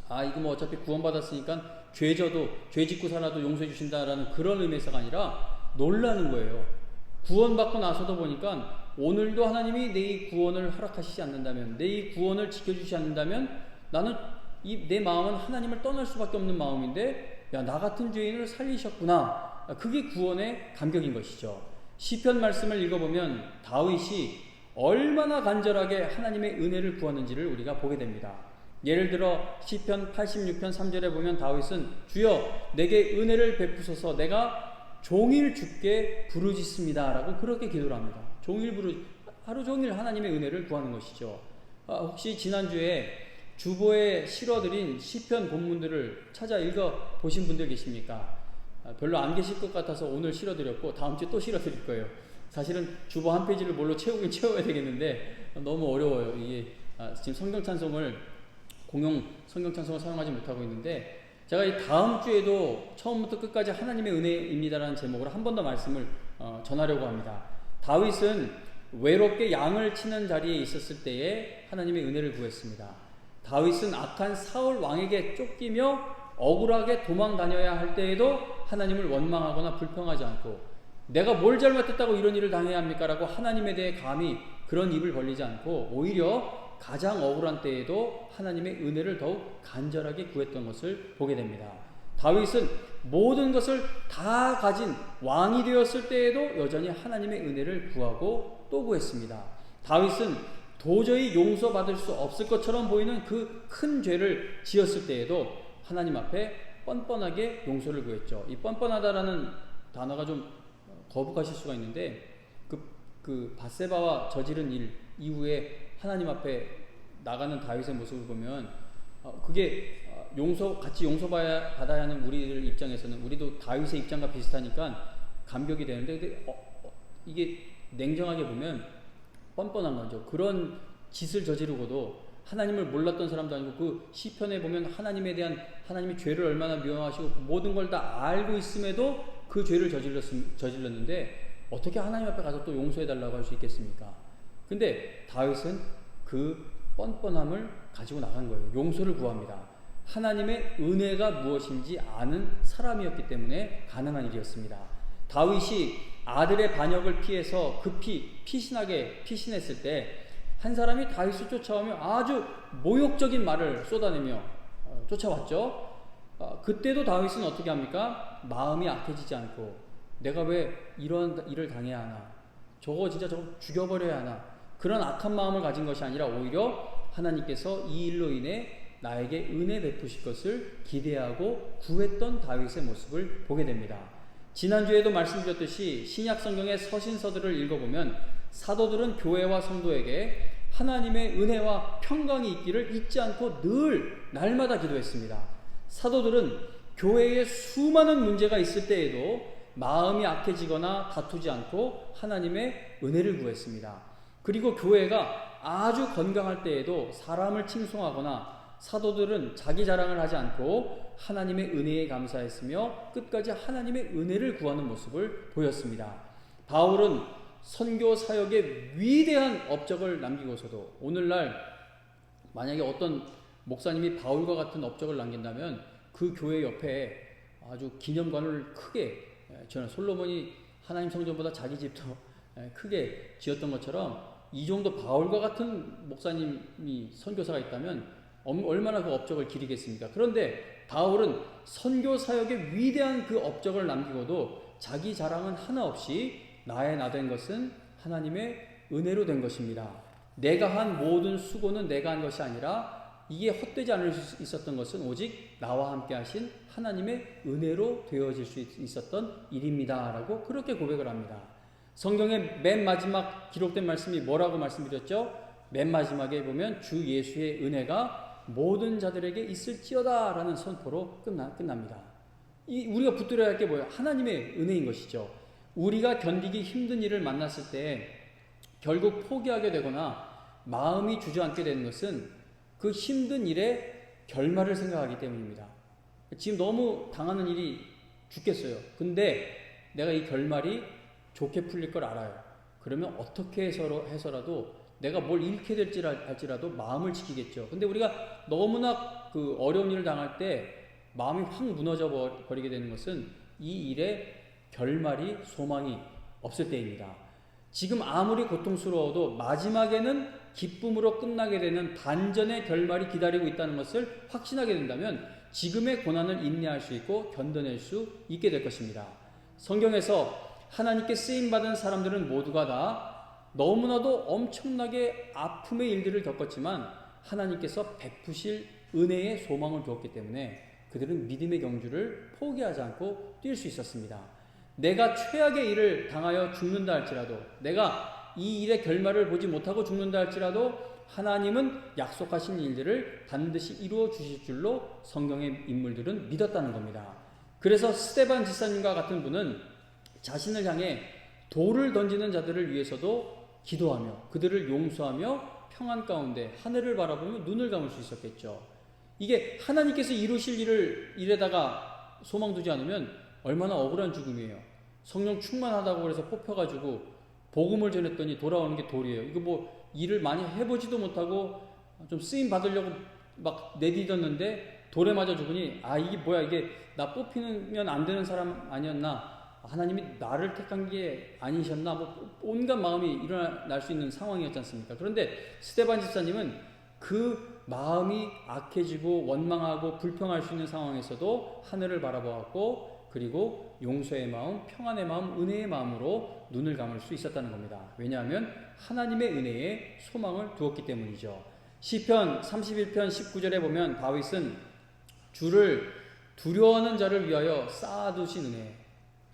이거 뭐 어차피 구원받았으니까 죄 짓고 살아도 용서해 주신다라는 그런 의미에서가 아니라 놀라는 거예요. 구원받고 나서도 보니까 오늘도 하나님이 내 이 구원을 허락하시지 않는다면, 내 이 구원을 지켜주지 않는다면 나는 내 마음은 하나님을 떠날 수밖에 없는 마음인데 나 같은 죄인을 살리셨구나. 그게 구원의 감격인 것이죠. 시편 말씀을 읽어보면 다윗이 얼마나 간절하게 하나님의 은혜를 구하는지를 우리가 보게 됩니다. 예를 들어 시편 86편 3절에 보면 다윗은 주여 내게 은혜를 베푸소서 내가 종일 주께 부르짖습니다 라고 그렇게 기도를 합니다. 하루 종일 하나님의 은혜를 구하는 것이죠. 혹시 지난주에 주보에 실어드린 시편 본문들을 찾아 읽어 보신 분들 계십니까? 별로 안 계실 것 같아서 오늘 실어드렸고 다음 주에 또 실어드릴 거예요. 사실은 주보 한 페이지를 뭘로 채워야 되겠는데 너무 어려워요. 이게 지금 성경찬송을 공용 성경찬송을 사용하지 못하고 있는데 제가 이 다음 주에도 처음부터 끝까지 하나님의 은혜입니다라는 제목으로 한 번 더 말씀을 전하려고 합니다. 다윗은 외롭게 양을 치는 자리에 있었을 때에 하나님의 은혜를 구했습니다. 다윗은 악한 사울 왕에게 쫓기며 억울하게 도망 다녀야 할 때에도 하나님을 원망하거나 불평하지 않고 내가 뭘 잘못했다고 이런 일을 당해야 합니까? 라고 하나님에 대해 감히 그런 입을 벌리지 않고 오히려 가장 억울한 때에도 하나님의 은혜를 더욱 간절하게 구했던 것을 보게 됩니다. 다윗은 모든 것을 다 가진 왕이 되었을 때에도 여전히 하나님의 은혜를 구하고 또 구했습니다. 다윗은 도저히 용서받을 수 없을 것처럼 보이는 그 큰 죄를 지었을 때에도 하나님 앞에 뻔뻔하게 용서를 구했죠. 이 뻔뻔하다라는 단어가 좀 거북하실 수가 있는데 그 밧세바와 저지른 일 이후에 하나님 앞에 나가는 다윗의 모습을 보면 그게 같이 용서받아야 하는 우리들 입장에서는 우리도 다윗의 입장과 비슷하니까 감격이 되는데 근데 이게 냉정하게 보면 뻔뻔한 거죠. 그런 짓을 저지르고도 하나님을 몰랐던 사람도 아니고 그 시편에 보면 하나님에 대한 하나님이 죄를 얼마나 미워하시고 모든 걸 다 알고 있음에도 그 죄를 저질렀는데 어떻게 하나님 앞에 가서 또 용서해달라고 할 수 있겠습니까? 근데 다윗은 그 뻔뻔함을 가지고 나간 거예요. 용서를 구합니다. 하나님의 은혜가 무엇인지 아는 사람이었기 때문에 가능한 일이었습니다. 다윗이 아들의 반역을 피해서 급히 피신했을 때 한 사람이 다윗을 쫓아오며 아주 모욕적인 말을 쏟아내며 쫓아왔죠. 그때도 다윗은 어떻게 합니까? 마음이 악해지지 않고 내가 왜 이런 일을 당해야 하나? 저거 죽여버려야 하나? 그런 악한 마음을 가진 것이 아니라 오히려 하나님께서 이 일로 인해 나에게 은혜 베푸실 것을 기대하고 구했던 다윗의 모습을 보게 됩니다. 지난주에도 말씀드렸듯이 신약 성경의 서신서들을 읽어보면 사도들은 교회와 성도에게 하나님의 은혜와 평강이 있기를 잊지 않고 늘 날마다 기도했습니다. 사도들은 교회에 수많은 문제가 있을 때에도 마음이 악해지거나 다투지 않고 하나님의 은혜를 구했습니다. 그리고 교회가 아주 건강할 때에도 사람을 칭송하거나 사도들은 자기 자랑을 하지 않고 하나님의 은혜에 감사했으며 끝까지 하나님의 은혜를 구하는 모습을 보였습니다. 바울은 선교 사역의 위대한 업적을 남기고서도 오늘날 만약에 어떤 목사님이 바울과 같은 업적을 남긴다면 그 교회 옆에 아주 기념관을 크게 저는 솔로몬이 하나님 성전보다 자기 집도 크게 지었던 것처럼 이 정도 바울과 같은 목사님이 선교사가 있다면 얼마나 그 업적을 기리겠습니까? 그런데 바울은 선교 사역의 위대한 그 업적을 남기고도 자기 자랑은 하나 없이 나의 나 된 것은 하나님의 은혜로 된 것입니다. 내가 한 모든 수고는 내가 한 것이 아니라 이게 헛되지 않을 수 있었던 것은 오직 나와 함께 하신 하나님의 은혜로 되어질 수 있었던 일입니다. 라고 그렇게 고백을 합니다. 성경의 맨 마지막 기록된 말씀이 뭐라고 말씀드렸죠? 맨 마지막에 보면 주 예수의 은혜가 모든 자들에게 있을지어다 라는 선포로 끝납니다. 우리가 붙들어야 할 게 뭐예요? 하나님의 은혜인 것이죠. 우리가 견디기 힘든 일을 만났을 때 결국 포기하게 되거나 마음이 주저앉게 되는 것은 그 힘든 일의 결말을 생각하기 때문입니다. 지금 너무 당하는 일이 죽겠어요. 근데 내가 이 결말이 좋게 풀릴 걸 알아요. 그러면 어떻게 해서라도 내가 뭘 잃게 될지 할지라도 마음을 지키겠죠. 근데 우리가 너무나 그 어려운 일을 당할 때 마음이 확 무너져 버리게 되는 것은 이 일의 결말이 소망이 없을 때입니다. 지금 아무리 고통스러워도 마지막에는 기쁨으로 끝나게 되는 반전의 결말이 기다리고 있다는 것을 확신하게 된다면 지금의 고난을 인내할 수 있고 견뎌낼 수 있게 될 것입니다. 성경에서 하나님께 쓰임받은 사람들은 모두가 다 너무나도 엄청나게 아픔의 일들을 겪었지만 하나님께서 베푸실 은혜의 소망을 두었기 때문에 그들은 믿음의 경주를 포기하지 않고 뛸 수 있었습니다. 내가 최악의 일을 당하여 죽는다 할지라도 내가 이 일의 결말을 보지 못하고 죽는다 할지라도 하나님은 약속하신 일들을 반드시 이루어 주실 줄로 성경의 인물들은 믿었다는 겁니다. 그래서 스데반 집사님과 같은 분은 자신을 향해 돌을 던지는 자들을 위해서도 기도하며 그들을 용서하며 평안 가운데 하늘을 바라보며 눈을 감을 수 있었겠죠. 이게 하나님께서 이루실 일에다가 소망 두지 않으면 얼마나 억울한 죽음이에요. 성령 충만하다고 그래서 뽑혀가지고 복음을 전했더니 돌아오는 게 돌이에요. 이거 뭐 일을 많이 해보지도 못하고 좀 쓰임 받으려고 막 내디뎠는데 돌에 맞아 죽으니 이게 뭐야, 이게 나 뽑히면 안 되는 사람 아니었나, 하나님이 나를 택한 게 아니셨나, 뭐 온갖 마음이 일어날 수 있는 상황이었지 않습니까? 그런데 스데반 집사님은 그 마음이 악해지고 원망하고 불평할 수 있는 상황에서도 하늘을 바라보았고, 그리고 용서의 마음, 평안의 마음, 은혜의 마음으로 눈을 감을 수 있었다는 겁니다. 왜냐하면 하나님의 은혜에 소망을 두었기 때문이죠. 시편 31편 19절에 보면 다윗은 주를 두려워하는 자를 위하여 쌓아두신 은혜,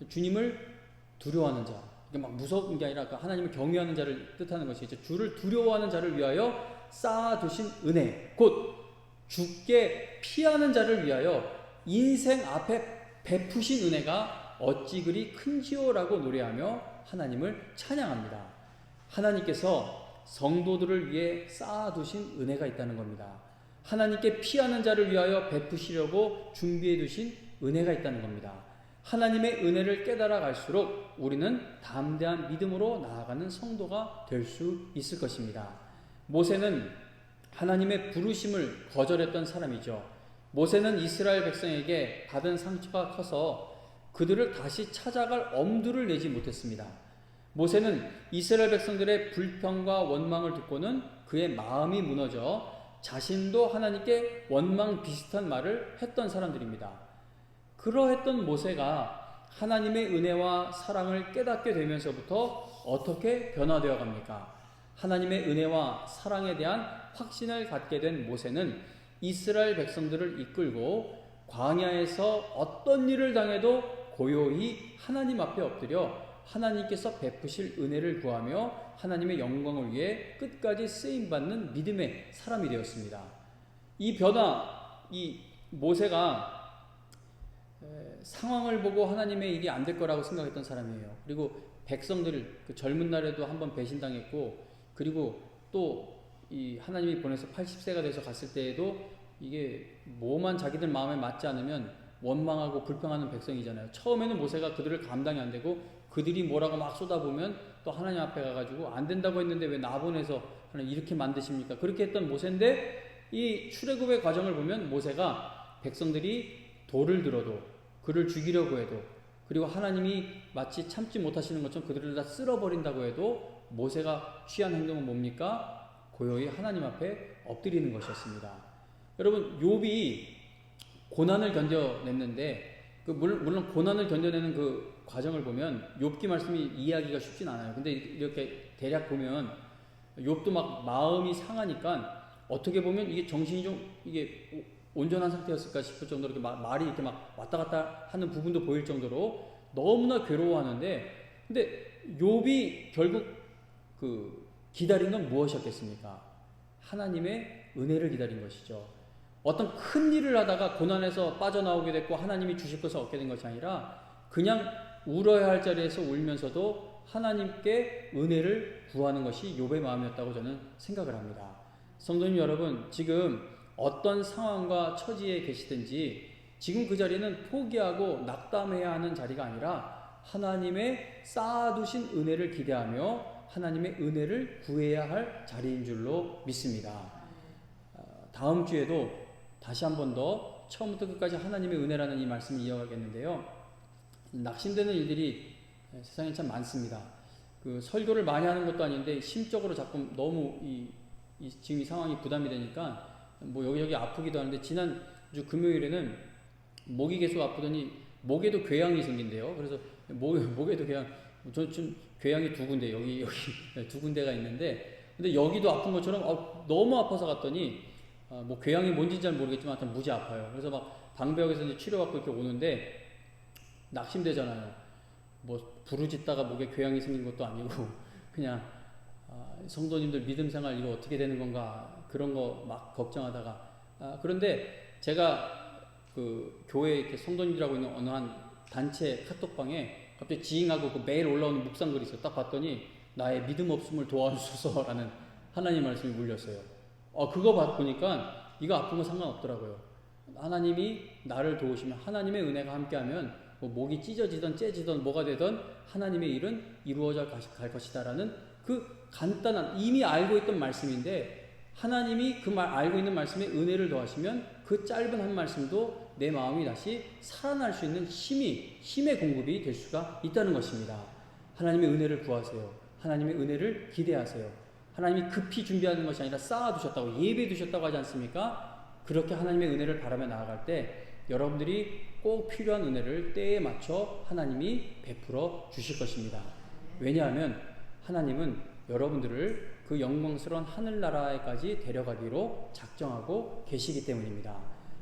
주님을 두려워하는 자, 이게 막 무서운 게 아니라 하나님을 경외하는 자를 뜻하는 것이죠. 주를 두려워하는 자를 위하여 쌓아두신 은혜, 곧 주께 피하는 자를 위하여 인생 앞에 베푸신 은혜가 어찌 그리 큰지요라고 노래하며 하나님을 찬양합니다. 하나님께서 성도들을 위해 쌓아두신 은혜가 있다는 겁니다. 하나님께 피하는 자를 위하여 베푸시려고 준비해 두신 은혜가 있다는 겁니다. 하나님의 은혜를 깨달아 갈수록 우리는 담대한 믿음으로 나아가는 성도가 될 수 있을 것입니다. 모세는 하나님의 부르심을 거절했던 사람이죠. 모세는 이스라엘 백성에게 받은 상처가 커서 그들을 다시 찾아갈 엄두를 내지 못했습니다. 모세는 이스라엘 백성들의 불평과 원망을 듣고는 그의 마음이 무너져 자신도 하나님께 원망 비슷한 말을 했던 사람들입니다. 그러했던 모세가 하나님의 은혜와 사랑을 깨닫게 되면서부터 어떻게 변화되어 갑니까? 하나님의 은혜와 사랑에 대한 확신을 갖게 된 모세는 이스라엘 백성들을 이끌고 광야에서 어떤 일을 당해도 고요히 하나님 앞에 엎드려 하나님께서 베푸실 은혜를 구하며 하나님의 영광을 위해 끝까지 쓰임받는 믿음의 사람이 되었습니다. 이 변화, 이 모세가 상황을 보고 하나님의 일이 안 될 거라고 생각했던 사람이에요. 그리고 백성들을 그 젊은 날에도 한번 배신당했고, 그리고 또 이 하나님이 보내서 80세가 돼서 갔을 때에도 이게 뭐만 자기들 마음에 맞지 않으면 원망하고 불평하는 백성이잖아요. 처음에는 모세가 그들을 감당이 안 되고 그들이 뭐라고 막 쏟아보면 또 하나님 앞에 가가지고 안 된다고 했는데 왜 나 보내서 하나님 이렇게 만드십니까? 그렇게 했던 모세인데, 이 출애굽의 과정을 보면 모세가 백성들이 돌을 들어도 그를 죽이려고 해도, 그리고 하나님이 마치 참지 못하시는 것처럼 그들을 다 쓸어버린다고 해도 모세가 취한 행동은 뭡니까? 고요히 하나님 앞에 엎드리는 것이었습니다. 여러분, 욥이 고난을 견뎌냈는데 물론 고난을 견뎌내는 그 과정을 보면 욥기 말씀이 이해하기가 쉽진 않아요. 근데 이렇게 대략 보면 욥도 막 마음이 상하니까 어떻게 보면 이게 정신이 좀 이게 온전한 상태였을까 싶을 정도로 이렇게 말이 이렇게 막 왔다 갔다 하는 부분도 보일 정도로 너무나 괴로워하는데, 근데 욥이 결국 그 기다린 건 무엇이었겠습니까? 하나님의 은혜를 기다린 것이죠. 어떤 큰 일을 하다가 고난에서 빠져나오게 됐고 하나님이 주실 것을 얻게 된 것이 아니라 그냥 울어야 할 자리에서 울면서도 하나님께 은혜를 구하는 것이 욥의 마음이었다고 저는 생각을 합니다. 성도님 여러분, 지금 어떤 상황과 처지에 계시든지 지금 그 자리는 포기하고 낙담해야 하는 자리가 아니라 하나님의 쌓아두신 은혜를 기대하며 하나님의 은혜를 구해야 할 자리인 줄로 믿습니다. 다음 주에도 다시 한 번 더 처음부터 끝까지 하나님의 은혜라는 이 말씀을 이어가겠는데요. 낙심되는 일들이 세상에 참 많습니다. 그 설교를 많이 하는 것도 아닌데 심적으로 자꾸 너무 지금 이 상황이 부담이 되니까 뭐 여기저기 아프기도 하는데, 지난주 금요일에는 목이 계속 아프더니 목에도 궤양이 생긴대요. 그래서 목에도 궤양, 전 궤양이 두 군데, 여기 두 군데가 있는데, 근데 여기도 아픈 것처럼 너무 아파서 갔더니 뭐 궤양이 뭔지 잘 모르겠지만 하여튼 무지 아파요. 그래서 막 방배역에서 이제 치료받고 이렇게 오는데 낙심되잖아요. 뭐 부르짖다가 목에 궤양이 생긴 것도 아니고 그냥 성도님들 믿음 생활 이거 어떻게 되는 건가, 그런 거 막 걱정하다가 그런데 제가 그 교회 이렇게 성도님들하고 있는 어느 한 단체 카톡방에 갑자기 지잉하고 그 매일 올라오는 묵상글이 있어요. 딱 봤더니 나의 믿음 없음을 도와주소서라는 하나님 말씀이 물렸어요. 그거 보니까 이거 아픈 거 상관없더라고요. 하나님이 나를 도우시면, 하나님의 은혜가 함께하면 뭐 목이 찢어지던 째지던 뭐가 되던 하나님의 일은 이루어져 갈 것이다라는 그 간단한 이미 알고 있던 말씀인데 하나님이 그 알고 있는 말씀에 은혜를 더하시면 그 짧은 한 말씀도 내 마음이 다시 살아날 수 있는 힘의 공급이 될 수가 있다는 것입니다. 하나님의 은혜를 구하세요. 하나님의 은혜를 기대하세요. 하나님이 급히 준비하는 것이 아니라 쌓아두셨다고 예배해 두셨다고 하지 않습니까? 그렇게 하나님의 은혜를 바라며 나아갈 때 여러분들이 꼭 필요한 은혜를 때에 맞춰 하나님이 베풀어 주실 것입니다. 왜냐하면 하나님은 여러분들을 그 영광스러운 하늘나라에까지 데려가기로 작정하고 계시기 때문입니다.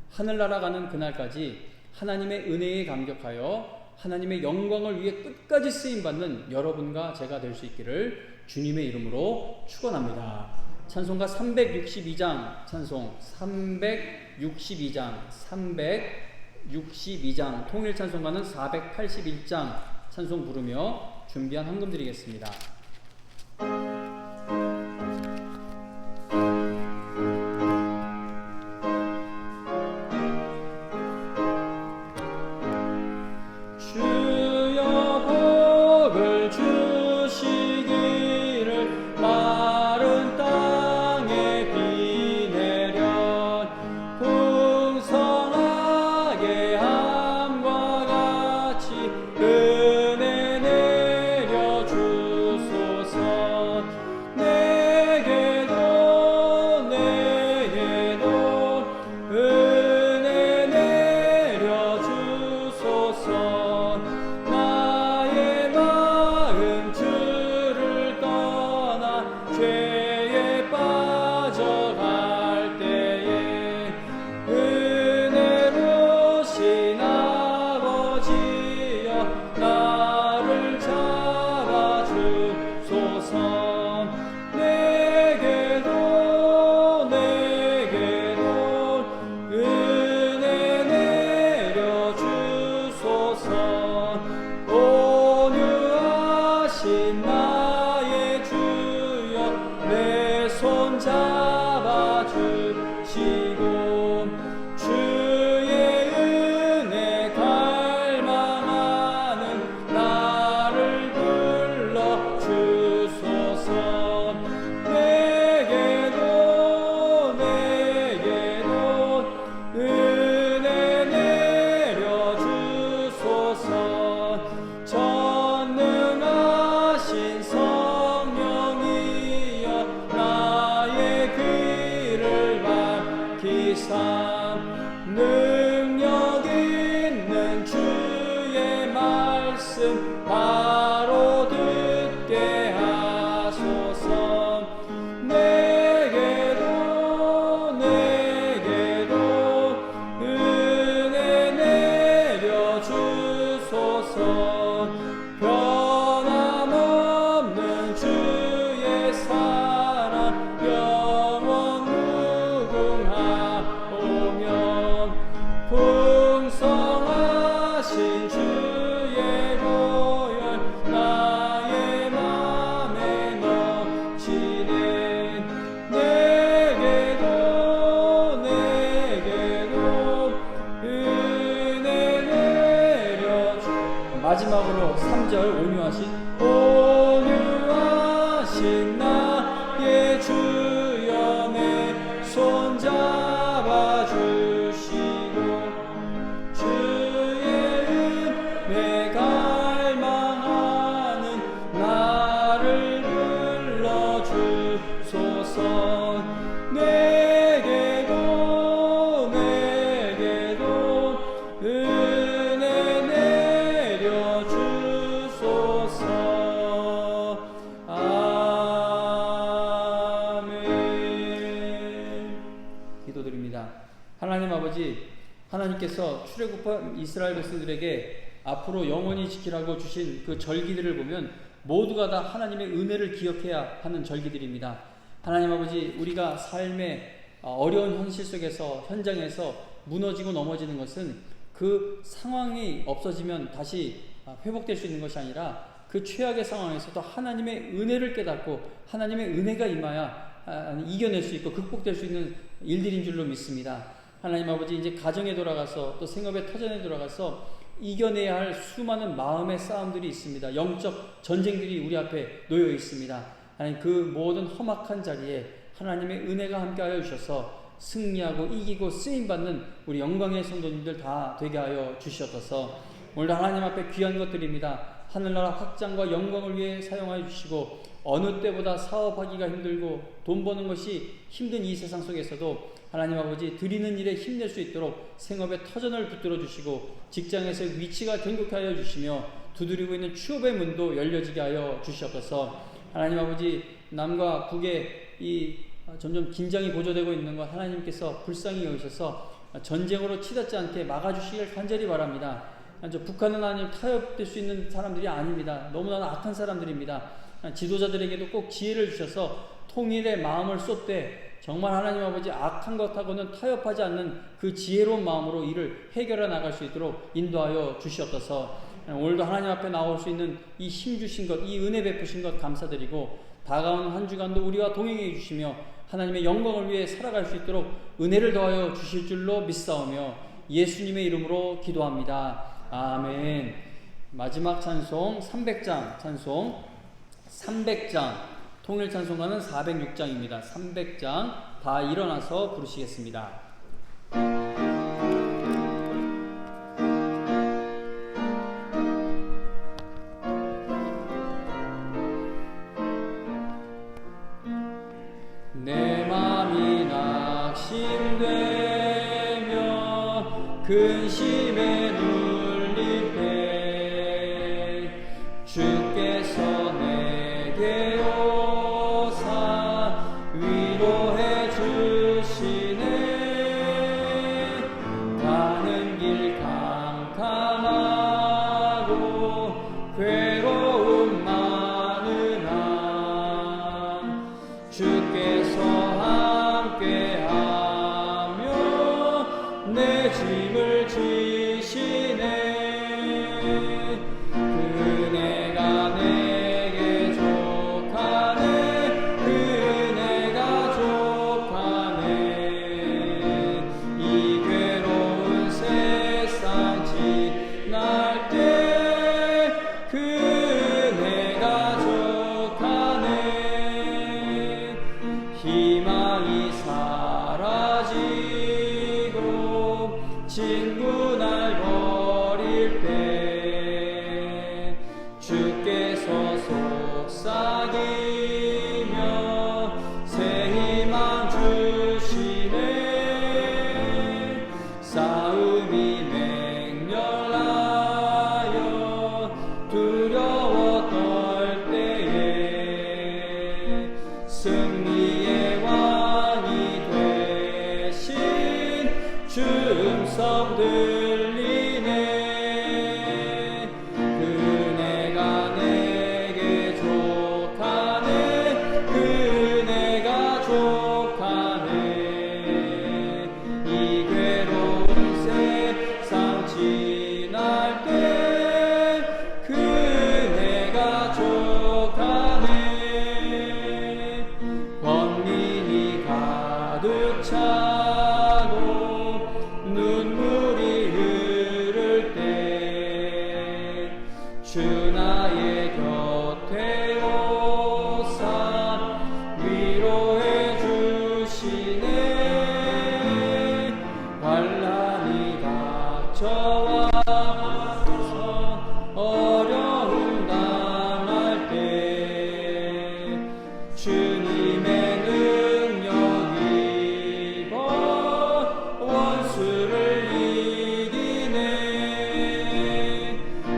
하늘나라 가는 그날까지 하나님의 은혜에 감격하여 하나님의 영광을 위해 끝까지 쓰임받는 여러분과 제가 될 수 있기를 주님의 이름으로 축원합니다. 찬송가 362장 찬송 362장 통일 찬송가는 481장 찬송 부르며 준비한 헌금 드리겠습니다. 마지막으로 3절 온유하신 나의 주여 내 손잡아 주시고 주의 은혜 갈망하는 나를 불러주소서. 내게도 은혜 내려주소서. 아멘. 기도드립니다. 하나님 아버지, 하나님께서 출애굽한 이스라엘 백성들에게 앞으로 영원히 지키라고 주신 그 절기들을 보면 모두가 다 하나님의 은혜를 기억해야 하는 절기들입니다. 하나님 아버지, 우리가 삶의 어려운 현실 속에서 현장에서 무너지고 넘어지는 것은 그 상황이 없어지면 다시 회복될 수 있는 것이 아니라 그 최악의 상황에서도 하나님의 은혜를 깨닫고 하나님의 은혜가 임하여 이겨낼 수 있고 극복될 수 있는 일들인 줄로 믿습니다. 하나님 아버지, 이제 가정에 돌아가서 또 생업의 터전에 돌아가서 이겨내야 할 수많은 마음의 싸움들이 있습니다. 영적 전쟁들이 우리 앞에 놓여 있습니다. 하나님, 그 모든 험악한 자리에 하나님의 은혜가 함께하여 주셔서 승리하고 이기고 쓰임받는 우리 영광의 성도님들 다 되게 하여 주시옵소서. 오늘도 하나님 앞에 귀한 것들입니다. 하늘나라 확장과 영광을 위해 사용하여 주시고, 어느 때보다 사업하기가 힘들고 돈 버는 것이 힘든 이 세상 속에서도 하나님 아버지 드리는 일에 힘낼 수 있도록 생업의 터전을 붙들어 주시고, 직장에서 위치가 견고케 하여 주시며, 두드리고 있는 취업의 문도 열려지게 하여 주시옵소서. 하나님 아버지, 남과 북의 이 점점 긴장이 고조되고 있는 것 하나님께서 불쌍히 여기셔서 전쟁으로 치닫지 않게 막아주시길 간절히 바랍니다. 북한은 하나님 타협될 수 있는 사람들이 아닙니다. 너무나 악한 사람들입니다. 지도자들에게도 꼭 지혜를 주셔서 통일의 마음을 쏟되 정말 하나님 아버지 악한 것하고는 타협하지 않는 그 지혜로운 마음으로 이를 해결해 나갈 수 있도록 인도하여 주시옵소서. 오늘도 하나님 앞에 나올 수 있는 이 힘 주신 것, 이 은혜 베푸신 것 감사드리고, 다가오는 한 주간도 우리와 동행해 주시며 하나님의 영광을 위해 살아갈 수 있도록 은혜를 더하여 주실 줄로 믿사오며 예수님의 이름으로 기도합니다. 아멘. 마지막 찬송 300장 찬송 300장 통일 찬송가는 406장입니다. 300장 다 일어나서 부르시겠습니다. 내 맘이 낙심되며 근심에 눌릴 때 주께서 내게 오사 위로해 주시네. 가는 길 캄캄하고 괴로움 많으나 주께서 함께하며 내 짐을 지시네. 그네가 내게 족하네. 그네가 족하네. 이 괴로운 세상 지날 때 그네가 족하네. 희망이 사라지고 친구 날 버릴 때 주께서 속삭이며 새 희망 주시네. 싸움이 맹렬하여 두려워 떨 때에 승리의 왕이 되신 주 음성 들리네. 그네가 내게 족하네. 그네가 족하네. 이 괴로운 세상 지날 때 그네가 족하네. 권민이 가득 차고 눈물이 흐를 때 주 나의 곁에 오사 위로해 주시네. 환난이 닥쳐와서 어려움 당할 때 주님의 능력 입어 원수를 이기네.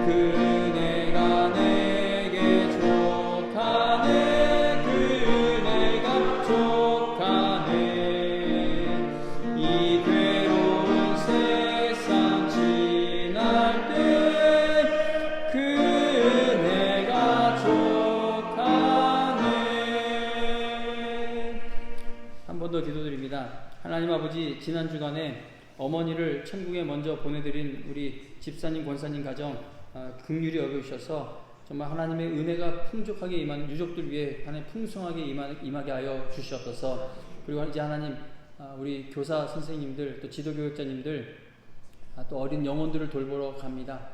그네가 내게 족하네. 그네가 족하네. 이 괴로운 세상 지날 때 그네가 족하네. 한 번 더 기도드립니다. 하나님 아버지, 지난 주간에 어머니를 천국에 먼저 보내드린 우리 집사님, 권사님 가정 긍휼히 여겨주셔서 정말 하나님의 은혜가 풍족하게 임하는 유족들 위해 하나님 풍성하게 임하게 하여 주시옵소서. 그리고 이제 하나님, 우리 교사 선생님들 또 지도교육자님들 또 어린 영혼들을 돌보러 갑니다.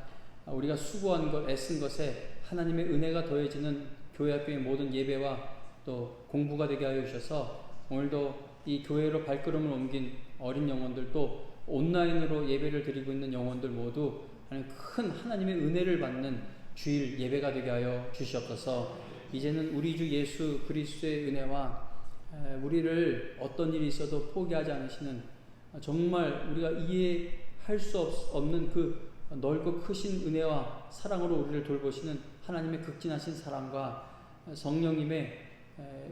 우리가 수고한 것, 애쓴 것에 하나님의 은혜가 더해지는 교회 학교의 모든 예배와 또 공부가 되게 하여 주셔서 오늘도 이 교회로 발걸음을 옮긴 어린 영혼들 또 온라인으로 예배를 드리고 있는 영혼들 모두 큰 하나님의 은혜를 받는 주일 예배가 되게 하여 주시옵소서. 이제는 우리 주 예수 그리스도의 은혜와 우리를 어떤 일이 있어도 포기하지 않으시는 정말 우리가 이해할 수 없는 그 넓고 크신 은혜와 사랑으로 우리를 돌보시는 하나님의 극진하신 사랑과 성령님의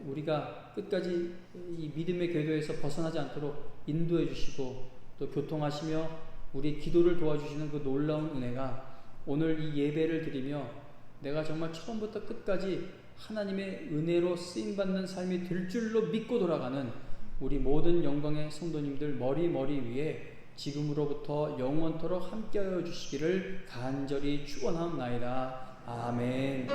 우리가 끝까지 이 믿음의 궤도에서 벗어나지 않도록 인도해 주시고 또 교통하시며 우리 기도를 도와주시는 그 놀라운 은혜가 오늘 이 예배를 드리며 내가 정말 처음부터 끝까지 하나님의 은혜로 쓰임받는 삶이 될 줄로 믿고 돌아가는 우리 모든 영광의 성도님들 머리 위에 지금으로부터 영원토록 함께하여 주시기를 간절히 축원하옵나이다. 아멘.